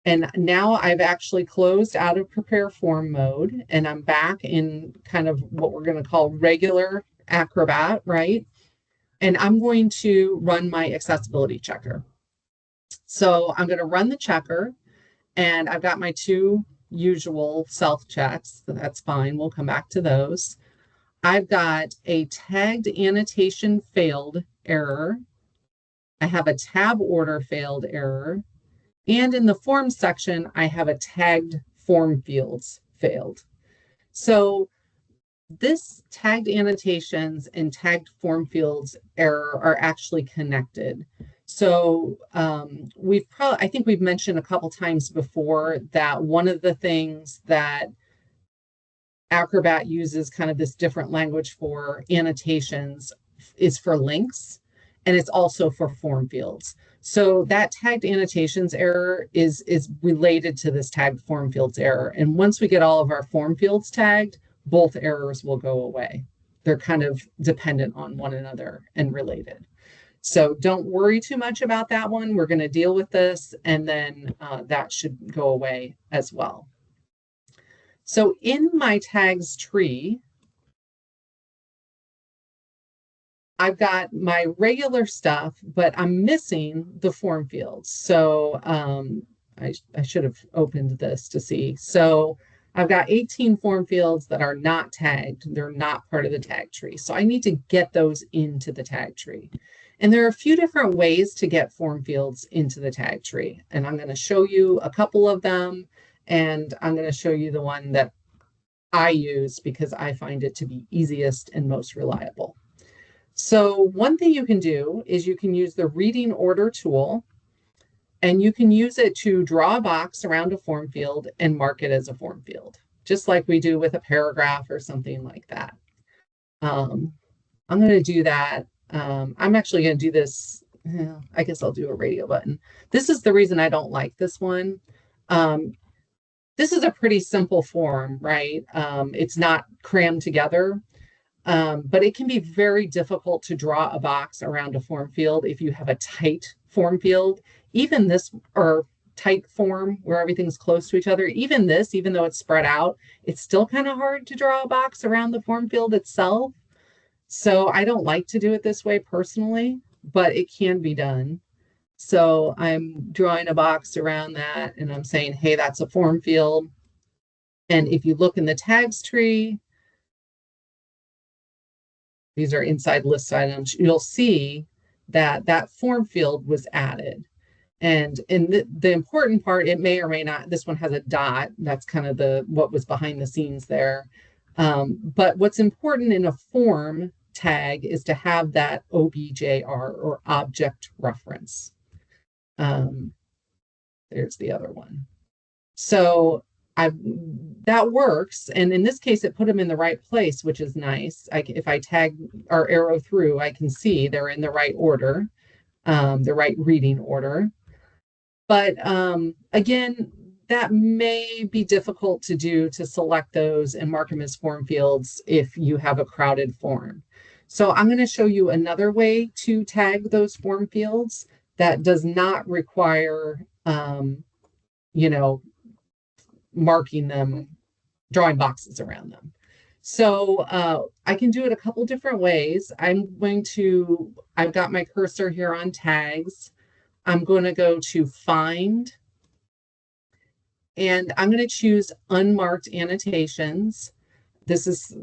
And now I've actually closed out of prepare form mode, and I'm back in kind of what we're going to call regular Acrobat, right? And I'm going to run my accessibility checker. So I'm going to run the checker, and I've got my two usual self checks. So that's fine. We'll come back to those. I've got a tagged annotation failed error. I have a tab order failed error. And in the forms section, I have a tagged form fields failed. So this tagged annotations and tagged form fields error are actually connected. So I think we've mentioned a couple times before that one of the things that Acrobat uses kind of this different language for annotations is for links, and it's also for form fields. So that tagged annotations error is related to this tagged form fields error. And once we get all of our form fields tagged, both errors will go away. They're kind of dependent on one another and related. So don't worry too much about that one. We're going to deal with this, and then that should go away as well. So in my tags tree, I've got my regular stuff, but I'm missing the form fields. So I should have opened this to see. So I've got 18 form fields that are not tagged. They're not part of the tag tree. So I need to get those into the tag tree. And there are a few different ways to get form fields into the tag tree. And I'm going to show you a couple of them. And I'm going to show you the one that I use because I find it to be easiest and most reliable. So one thing you can do is you can use the reading order tool, and you can use it to draw a box around a form field and mark it as a form field, just like we do with a paragraph or something like that. I'm going to do that. I'm actually going to do this. I guess I'll do a radio button. This is the reason I don't like this one. This is a pretty simple form, right? It's not crammed together. But it can be very difficult to draw a box around a form field if you have a tight form field. Even this, or tight form where everything's close to each other, even this, even though it's spread out, it's still kind of hard to draw a box around the form field itself. So I don't like to do it this way personally, but it can be done. So I'm drawing a box around that, and I'm saying, hey, that's a form field. And if you look in the tags tree, these are inside list items, you'll see that that form field was added. And in the important part, it may or may not, this one has a dot. That's kind of what was behind the scenes there. But what's important in a form tag is to have that OBJR, or object reference. There's the other one. So that works. And in this case, it put them in the right place, which is nice. If I tag our arrow through, I can see they're in the right order, the right reading order. But again, that may be difficult to do, to select those and mark them as form fields if you have a crowded form. So I'm going to show you another way to tag those form fields that does not require, marking them, drawing boxes around them. So I can do it a couple different ways. I've got my cursor here on tags. I'm going to go to find, and I'm going to choose unmarked annotations. This is,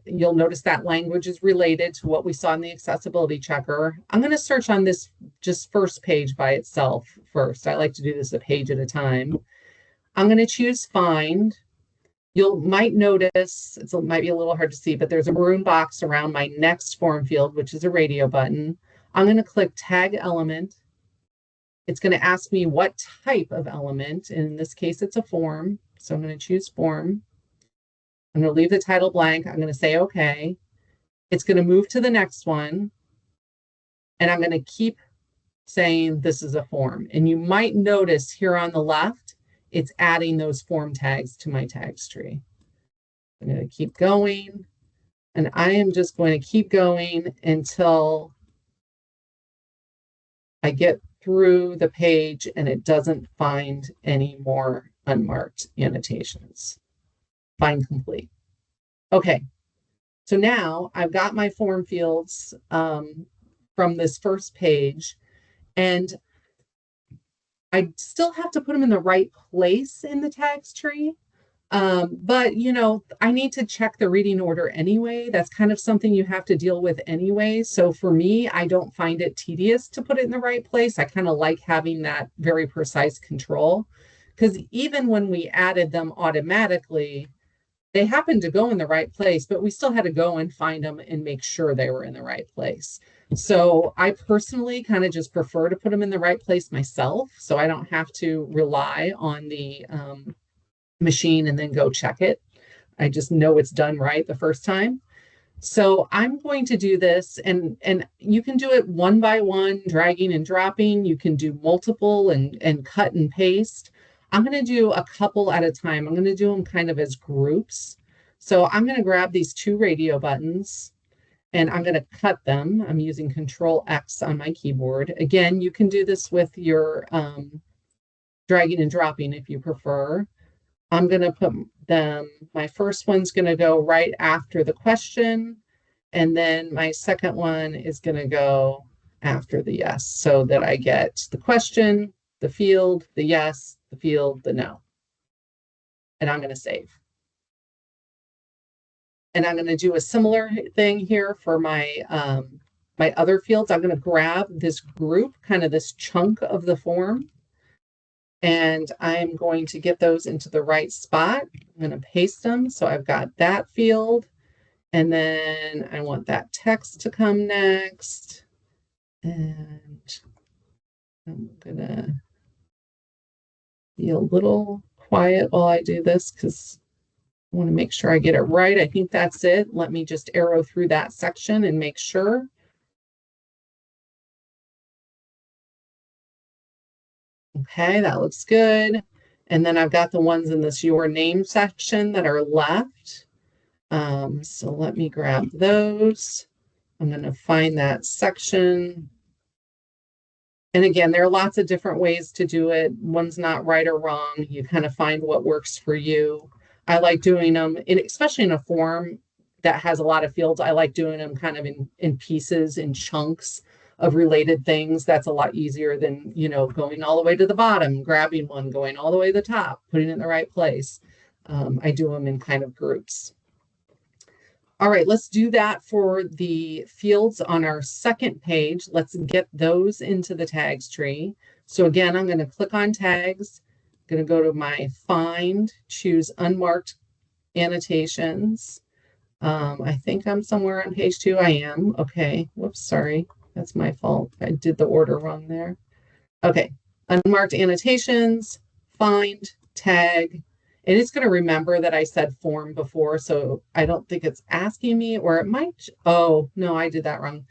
you'll notice that language is related to what we saw in the accessibility checker. I'm going to search on this just first page by itself first. I like to do this a page at a time. I'm going to choose find. You might notice, it might be a little hard to see, but there's a maroon box around my next form field, which is a radio button. I'm going to click tag element. It's going to ask me what type of element. In this case, it's a form. So I'm going to choose form. I'm going to leave the title blank. I'm going to say okay. It's going to move to the next one. And I'm going to keep saying this is a form. And you might notice here on the left, it's adding those form tags to my tags tree. I'm going to keep going. And I am just going to keep going until I get through the page and it doesn't find any more unmarked annotations. Find complete. Okay, so now I've got my form fields from this first page, and I still have to put them in the right place in the tags tree. But you know, I need to check the reading order anyway. That's kind of something you have to deal with anyway. So for me, I don't find it tedious to put it in the right place. I kind of like having that very precise control, because even when we added them automatically, they happened to go in the right place, but we still had to go and find them and make sure they were in the right place. So I personally kind of just prefer to put them in the right place myself, so I don't have to rely on the machine and then go check it. I just know it's done right the first time. So I'm going to do this, and you can do it one by one, dragging and dropping. You can do multiple and cut and paste. I'm going to do a couple at a time. I'm going to do them kind of as groups. So I'm going to grab these two radio buttons and I'm going to cut them. I'm using Control X on my keyboard. Again, you can do this with your dragging and dropping if you prefer. I'm going to put them, my first one's going to go right after the question. And then my second one is going to go after the yes, so that I get the question, the field, the yes, the field, the no. And I'm going to save. And I'm going to do a similar thing here for my my other fields. I'm going to grab this group, kind of this chunk of the form, and I'm going to get those into the right spot. I'm going to paste them. So I've got that field, and then I want that text to come next. And I'm going to be a little quiet while I do this because I want to make sure I get it right. I think that's it. Let me just arrow through that section and make sure. Okay, that looks good. And then I've got the ones in this your name section that are left. So let me grab those. I'm going to find that section. And again, there are lots of different ways to do it. One's not right or wrong. You kind of find what works for you. I like doing them, especially in a form that has a lot of fields. I like doing them kind of in pieces, in chunks of related things. That's a lot easier than, you know, going all the way to the bottom, grabbing one, going all the way to the top, putting it in the right place. I do them in kind of groups. All right, let's do that for the fields on our second page. Let's get those into the tags tree. So again, I'm going to click on tags. I'm going to go to my find, choose unmarked annotations. I think I'm somewhere on page 2. I am. Okay. Whoops, sorry. That's my fault. I did the order wrong there. Okay. Unmarked annotations, find, tag, and it's going to remember that I said form before, so I don't think it's asking me, or it might. Oh, no, I did that wrong.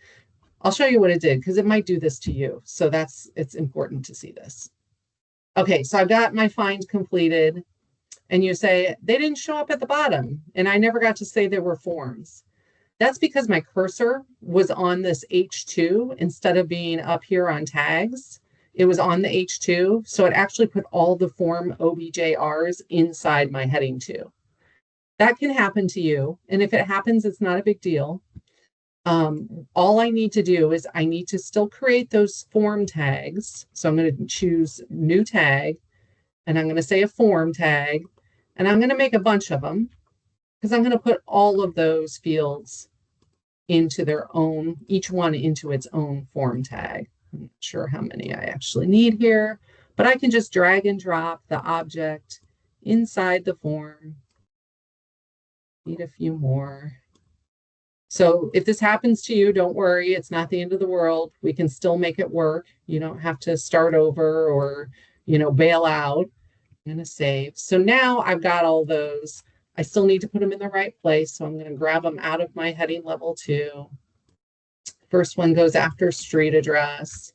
I'll show you what it did because it might do this to you. So it's important to see this. Okay, so I've got my find completed, and you say they didn't show up at the bottom, and I never got to say there were forms. That's because my cursor was on this H2 instead of being up here on tags. It was on the H2, so it actually put all the form OBJRs inside my heading 2. That can happen to you, and if it happens, it's not a big deal. All I need to do is I need to still create those form tags. So I'm going to choose new tag, and I'm going to say a form tag, and I'm going to make a bunch of them. because I'm going to put all of those fields into their own, each one into its own form tag. I'm not sure how many I actually need here, but I can just drag and drop the object inside the form. Need a few more. So if this happens to you, don't worry, it's not the end of the world. We can still make it work. You don't have to start over or, bail out. I'm going to save. So now I've got all those. I still need to put them in the right place. So I'm going to grab them out of my heading level 2. First one goes after street address.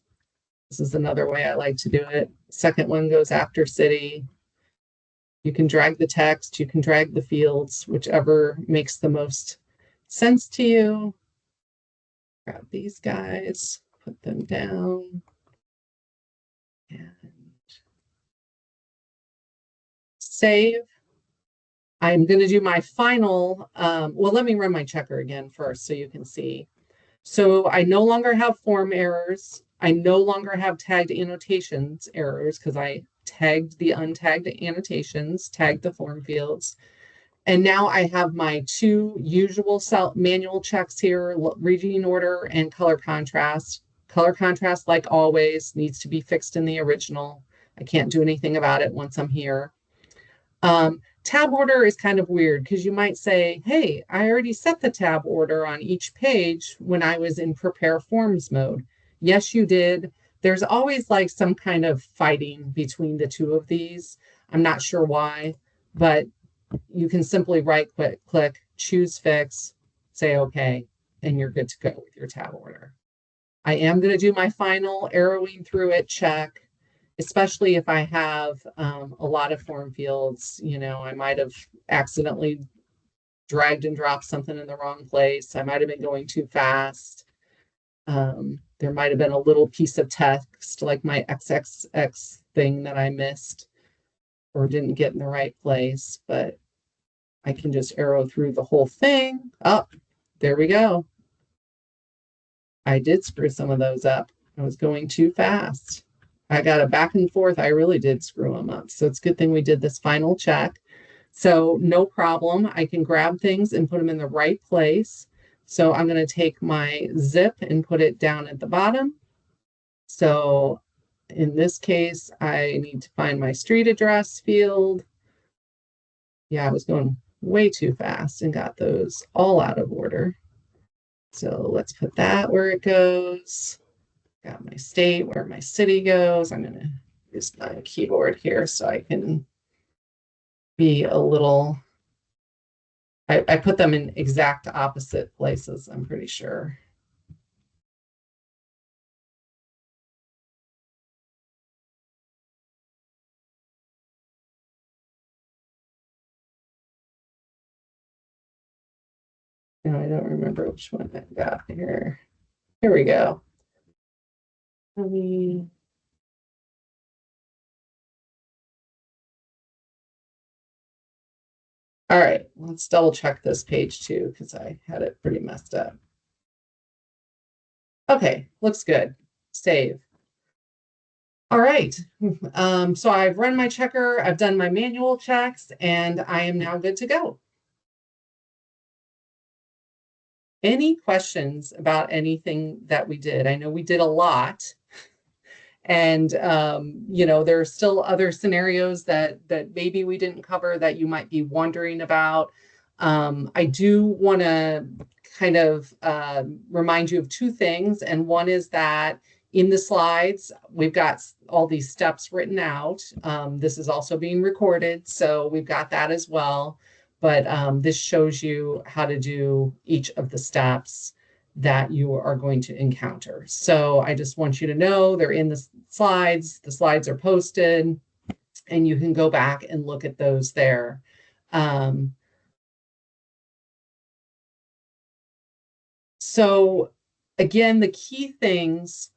This is another way I like to do it. Second one goes after city. You can drag the text, you can drag the fields, whichever makes the most sense to you. Grab these guys, put them down, and save. I'm going to do my final, well, let me run my checker again first so you can see. So I no longer have form errors. I no longer have tagged annotations errors because I tagged the untagged annotations, tagged the form fields. And now I have my 2 usual manual checks here, reading order and color contrast. Color contrast, like always, needs to be fixed in the original. I can't do anything about it once I'm here. Tab order is kind of weird because you might say, hey, I already set the tab order on each page when I was in prepare forms mode. Yes, you did. There's always like some kind of fighting between the 2 of these. I'm not sure why, but you can simply right click, choose fix, say okay, and you're good to go with your tab order. I am going to do my final arrowing through it check, especially if I have a lot of form fields. I might have accidentally dragged and dropped something in the wrong place. I might have been going too fast. There might have been a little piece of text like my XXX thing that I missed or didn't get in the right place, but I can just arrow through the whole thing. Oh, there we go. I did screw some of those up. I was going too fast. I got a back and forth. I really did screw them up. So it's a good thing we did this final check. So no problem. I can grab things and put them in the right place. So I'm going to take my zip and put it down at the bottom. So in this case, I need to find my street address field. Yeah, I was going way too fast and got those all out of order. So let's put that where it goes. Got my state, where my city goes. I'm going to use my keyboard here so I can be a little, I put them in exact opposite places, I'm pretty sure. No, I don't remember which one I got here. Here we go. Let me. All right, let's double check this page too, because I had it pretty messed up. Okay, looks good. Save. All right, so I've run my checker, I've done my manual checks, and I am now good to go. Any questions about anything that we did? I know we did a lot. And there are still other scenarios that maybe we didn't cover that you might be wondering about. I do want to kind of remind you of 2 things. And one is that in the slides, we've got all these steps written out. This is also being recorded, so we've got that as well. But this shows you how to do each of the steps that you are going to encounter. So I just want you to know they're in the slides. The slides are posted, and you can go back and look at those there. So again, the key things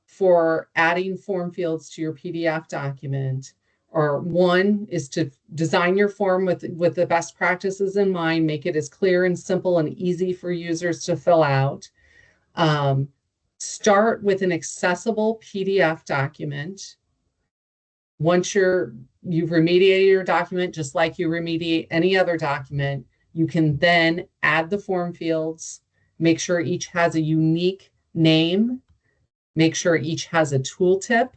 for adding form fields to your PDF document are: 1 is to design your form with the best practices in mind, make it as clear and simple and easy for users to fill out. Start with an accessible PDF document. Once you've remediated your document, just like you remediate any other document, You can then add the form fields, make sure each has a unique name, make sure each has a tooltip,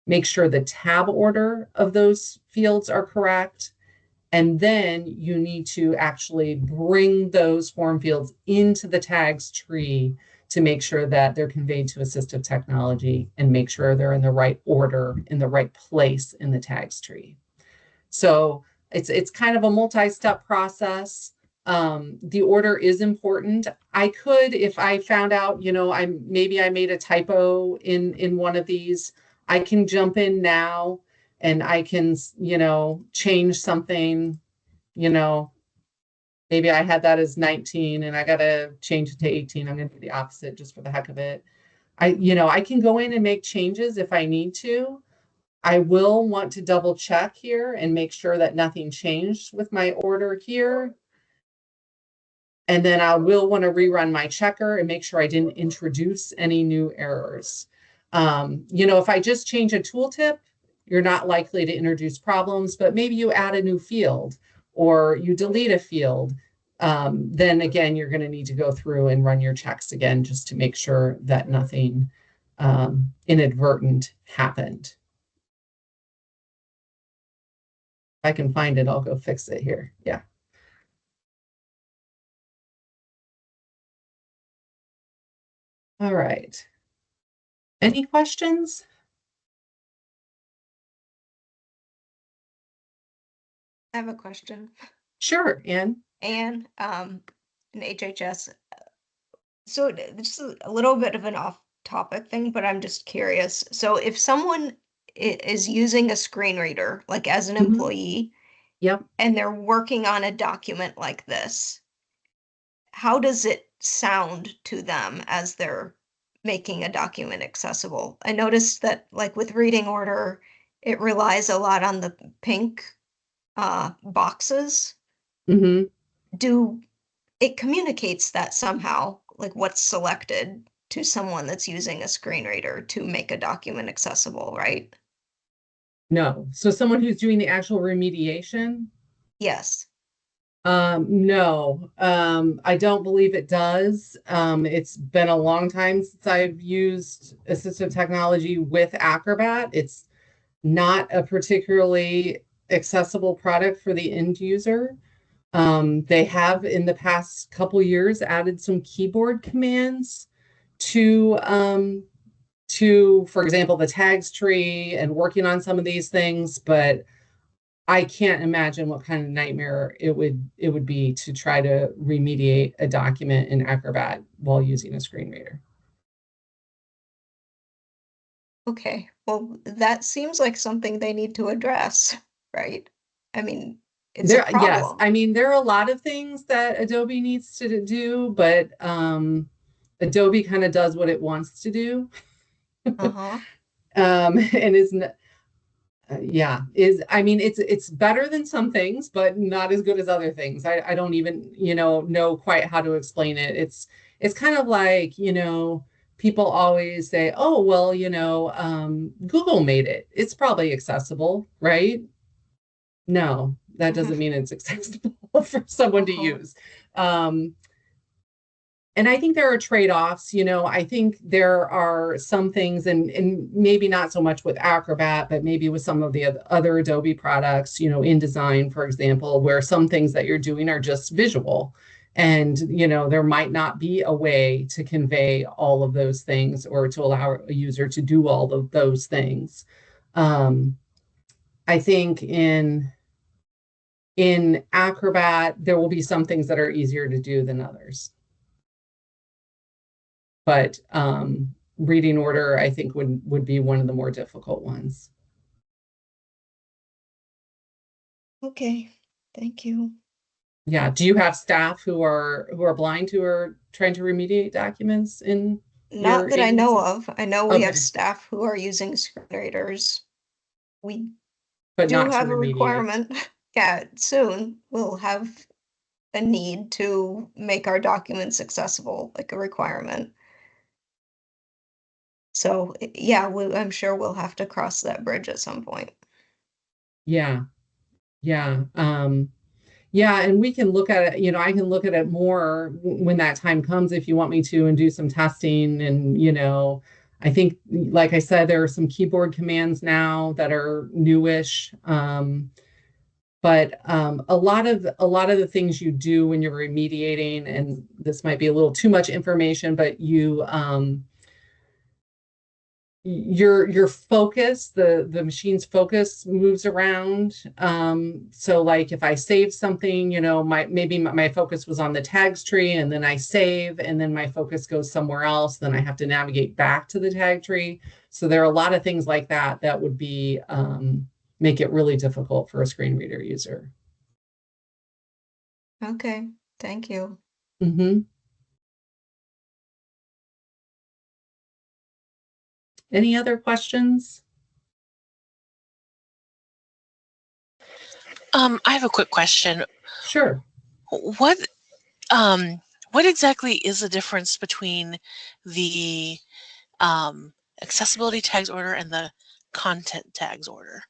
make sure the tab order of those fields are correct. And then you need to actually bring those form fields into the tags tree to make sure that they're conveyed to assistive technology and make sure they're in the right order, in the right place in the tags tree. So it's kind of a multi-step process. The order is important. I could, if I found out, maybe I made a typo in one of these, I can jump in now and I can, change something, you know, maybe I had that as 19 and I gotta change it to 18. I'm gonna do the opposite just for the heck of it. I can go in and make changes if I need to. I will want to double check here and make sure that nothing changed with my order here. And then I will want to rerun my checker and make sure I didn't introduce any new errors. If I just change a tooltip, you're not likely to introduce problems, but maybe you add a new field or you delete a field. Then again, you're going to need to go through and run your checks again just to make sure that nothing inadvertent happened. If I can find it, I'll go fix it here. Yeah. All right. Any questions? I have a question. Sure, Anne. Anne, in HHS. So this is a little bit of an off-topic thing, but I'm just curious. So if someone is using a screen reader, like as an Mhm. employee, Yep. and they're working on a document like this, how does it sound to them as they're making a document accessible? I noticed that, like with reading order, it relies a lot on the pink boxes. hmm Do it communicates that somehow, like what's selected to someone that's using a screen reader to make a document accessible, right? No. So someone who's doing the actual remediation? Yes. No, I don't believe it does. It's been a long time since I've used assistive technology with Acrobat. It's not a particularly accessible product for the end user. They have in the past couple years added some keyboard commands to, for example, the tags tree and working on some of these things, but I can't imagine what kind of nightmare it would be to try to remediate a document in Acrobat while using a screen reader. Okay. Well, that seems like something they need to address, right? I mean, it's a Yes, problem. I mean there are a lot of things that Adobe needs to do, but Adobe kind of does what it wants to do. Uh-huh. And is yeah, I mean it's better than some things but not as good as other things. I don't even know quite how to explain it. It's kind of like people always say, oh well, Google made it, it's probably accessible, right? No, that doesn't mean it's accessible for someone to Uh-huh. use. And I think there are trade-offs. I think there are some things, and maybe not so much with Acrobat, but maybe with some of the other Adobe products, InDesign, for example, where some things that you're doing are just visual. And, there might not be a way to convey all of those things or to allow a user to do all of those things. I think in Acrobat, there will be some things that are easier to do than others. But reading order, I think, would be one of the more difficult ones. Okay. Thank you. Yeah. Do you have staff who are blind who are trying to remediate documents in Not your that I know agency? of. I know we have Okay, staff who are using screen readers. We but do not to have a remediate. requirement. Yeah, soon we'll have a need to make our documents accessible, like a requirement. So yeah, I'm sure we'll have to cross that bridge at some point. Yeah, yeah. Yeah, and we can look at it, I can look at it more when that time comes if you want me to and do some testing. And, I think, like I said, there are some keyboard commands now that are newish. But a lot of the things you do when you're remediating, and this might be a little too much information, but your focus, the machine's focus moves around. So like if I save something, maybe my focus was on the tags tree, and then I save, and then my focus goes somewhere else, then I have to navigate back to the tag tree. So there are a lot of things like that that would be make it really difficult for a screen reader user. Okay, thank you. Mm-hmm. Any other questions? I have a quick question. Sure. What what exactly is the difference between the accessibility tags order and the content tags order?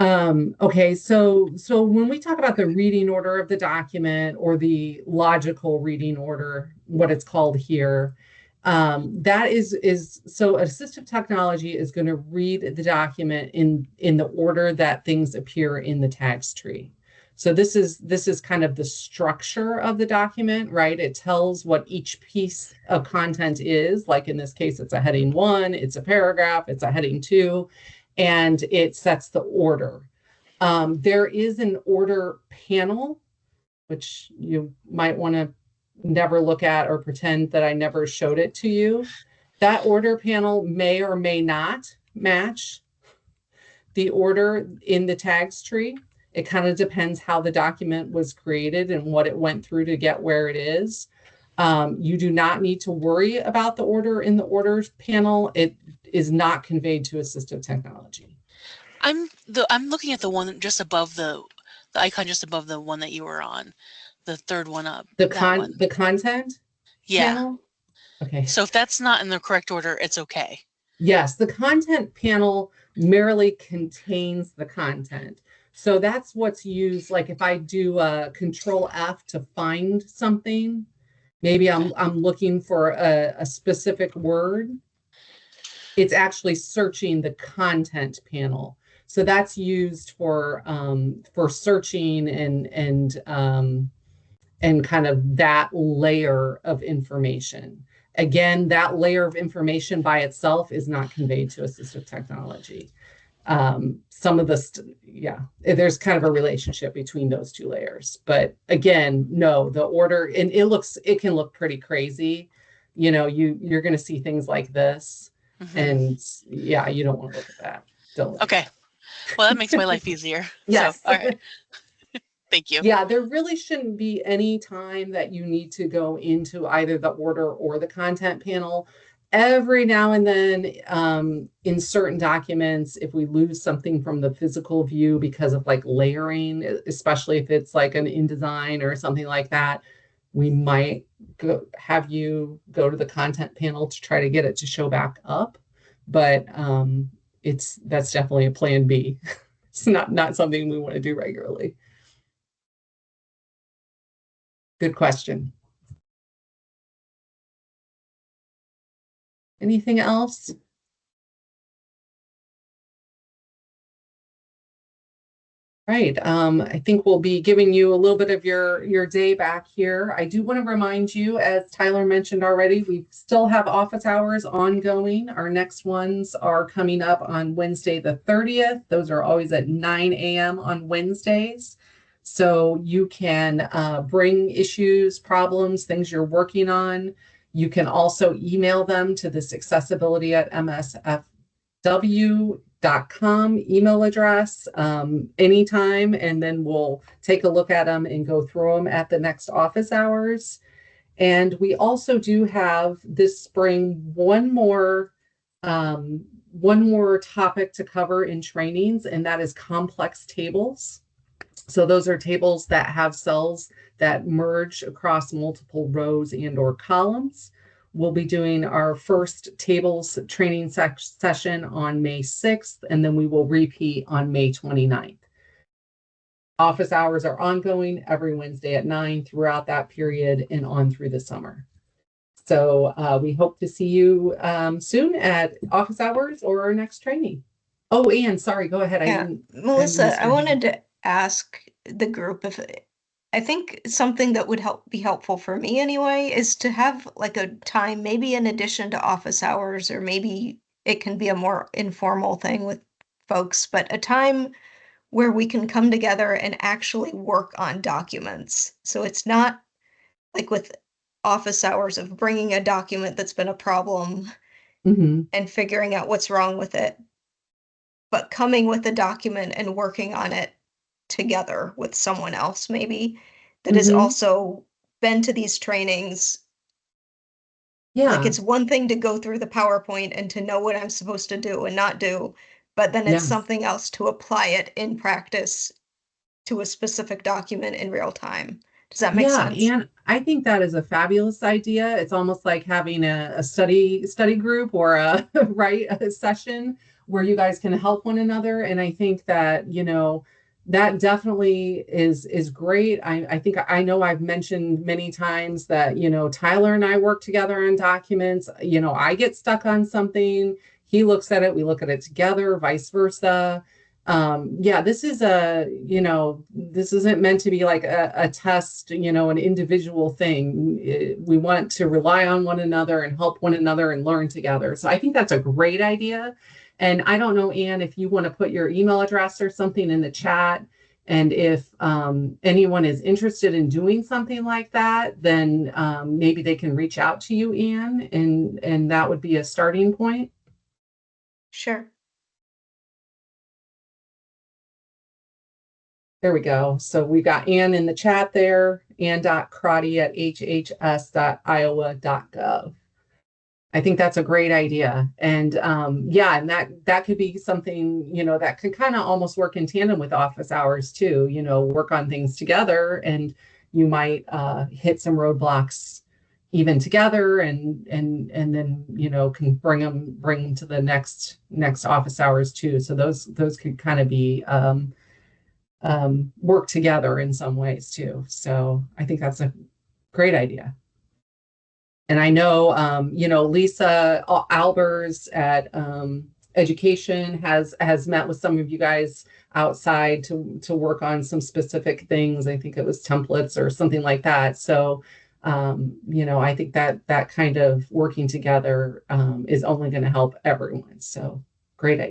Okay, so when we talk about the reading order of the document, or the logical reading order, what it's called here, that is so assistive technology is going to read the document in the order that things appear in the tags tree. So this is kind of the structure of the document, right? It tells what each piece of content is. Like in this case, it's a heading 1, it's a paragraph, it's a heading 2, and it sets the order. There is an order panel, which you might want to never look at or pretend that I never showed it to you. That order panel may or may not match the order in the tags tree. It kind of depends how the document was created and what it went through to get where it is. You do not need to worry about the order in the orders panel. It is not conveyed to assistive technology. I'm looking at the one just above the icon just above the one that you were on, the third one up. The content panel? Okay. So if that's not in the correct order, it's okay. Yes, the content panel merely contains the content. So that's what's used. Like if I do Control F to find something, maybe I'm looking for a specific word. It's actually searching the content panel. So that's used for searching and kind of that layer of information. Again, that layer of information by itself is not conveyed to assistive technology. Some of there's kind of a relationship between those two layers. But again, no, the order, and it can look pretty crazy. You're going to see things like this. Mm-hmm. And yeah, you don't want to look at that. Don't look okay. Well, that makes my life easier. Yes. So, all right. Thank you. Yeah, there really shouldn't be any time that you need to go into either the order or the content panel. Every now and then, in certain documents, if we lose something from the physical view because of like layering, especially if it's like an InDesign or something like that, we might have you go to the content panel to try to get it to show back up. But that's definitely a plan B. It's not something we want to do regularly. Good question. Anything else? Right. I think we'll be giving you a little bit of your day back here. I do want to remind you, as Tyler mentioned already, we still have office hours ongoing. Our next ones are coming up on Wednesday the 30th. Those are always at 9 a.m. on Wednesdays. So you can bring issues, problems, things you're working on. You can also email them to this accessibility@msfw.com email address anytime, and then we'll take a look at them and go through them at the next office hours. And we also do have this spring one more topic to cover in trainings, and that is complex tables. So those are tables that have cells that merge across multiple rows and or columns. We'll be doing our first tables training session on May 6th, and then we will repeat on May 29th. Office hours are ongoing every Wednesday at 9 throughout that period and on through the summer. So we hope to see you soon at office hours or our next training. Oh, Anne, sorry, go ahead. Yeah, Melissa, I wanted to ask the group if I think something that would be helpful for me anyway is to have like a time, maybe in addition to office hours, or maybe it can be a more informal thing with folks, but a time where we can come together and actually work on documents. So it's not like with office hours of bringing a document that's been a problem and figuring out what's wrong with it, but coming with a document and working on it together with someone else maybe that has also been to these trainings. Like, Yeah, it's one thing to go through the PowerPoint and to know what I'm supposed to do and not do, but then it's yes. something else to apply it in practice to a specific document in real time. Does that make Yeah, sense? and I think that is a fabulous idea. It's almost like having a study group or a right a session where you guys can help one another. And I think that, that definitely is great. I think I know I've mentioned many times that, Tyler and I work together on documents. I get stuck on something, he looks at it, we look at it together, vice versa. Yeah, this is this isn't meant to be like a test, an individual thing. We want to rely on one another and help one another and learn together. So I think that's a great idea. And I don't know, Anne, if you want to put your email address or something in the chat, and if anyone is interested in doing something like that, then maybe they can reach out to you, Anne, and that would be a starting point. Sure. There we go. So we got Anne in the chat there, ann.crotty@hhs.iowa.gov. I think that's a great idea. And yeah, and that could be something, that could kind of almost work in tandem with office hours too, work on things together, and you might hit some roadblocks even together, and then, can bring them to the next office hours too. So those could kind of be work together in some ways too. So I think that's a great idea. And I know, Lisa Albers at Education has met with some of you guys outside to work on some specific things. I think it was templates or something like that. So, I think that kind of working together is only going to help everyone. So great idea.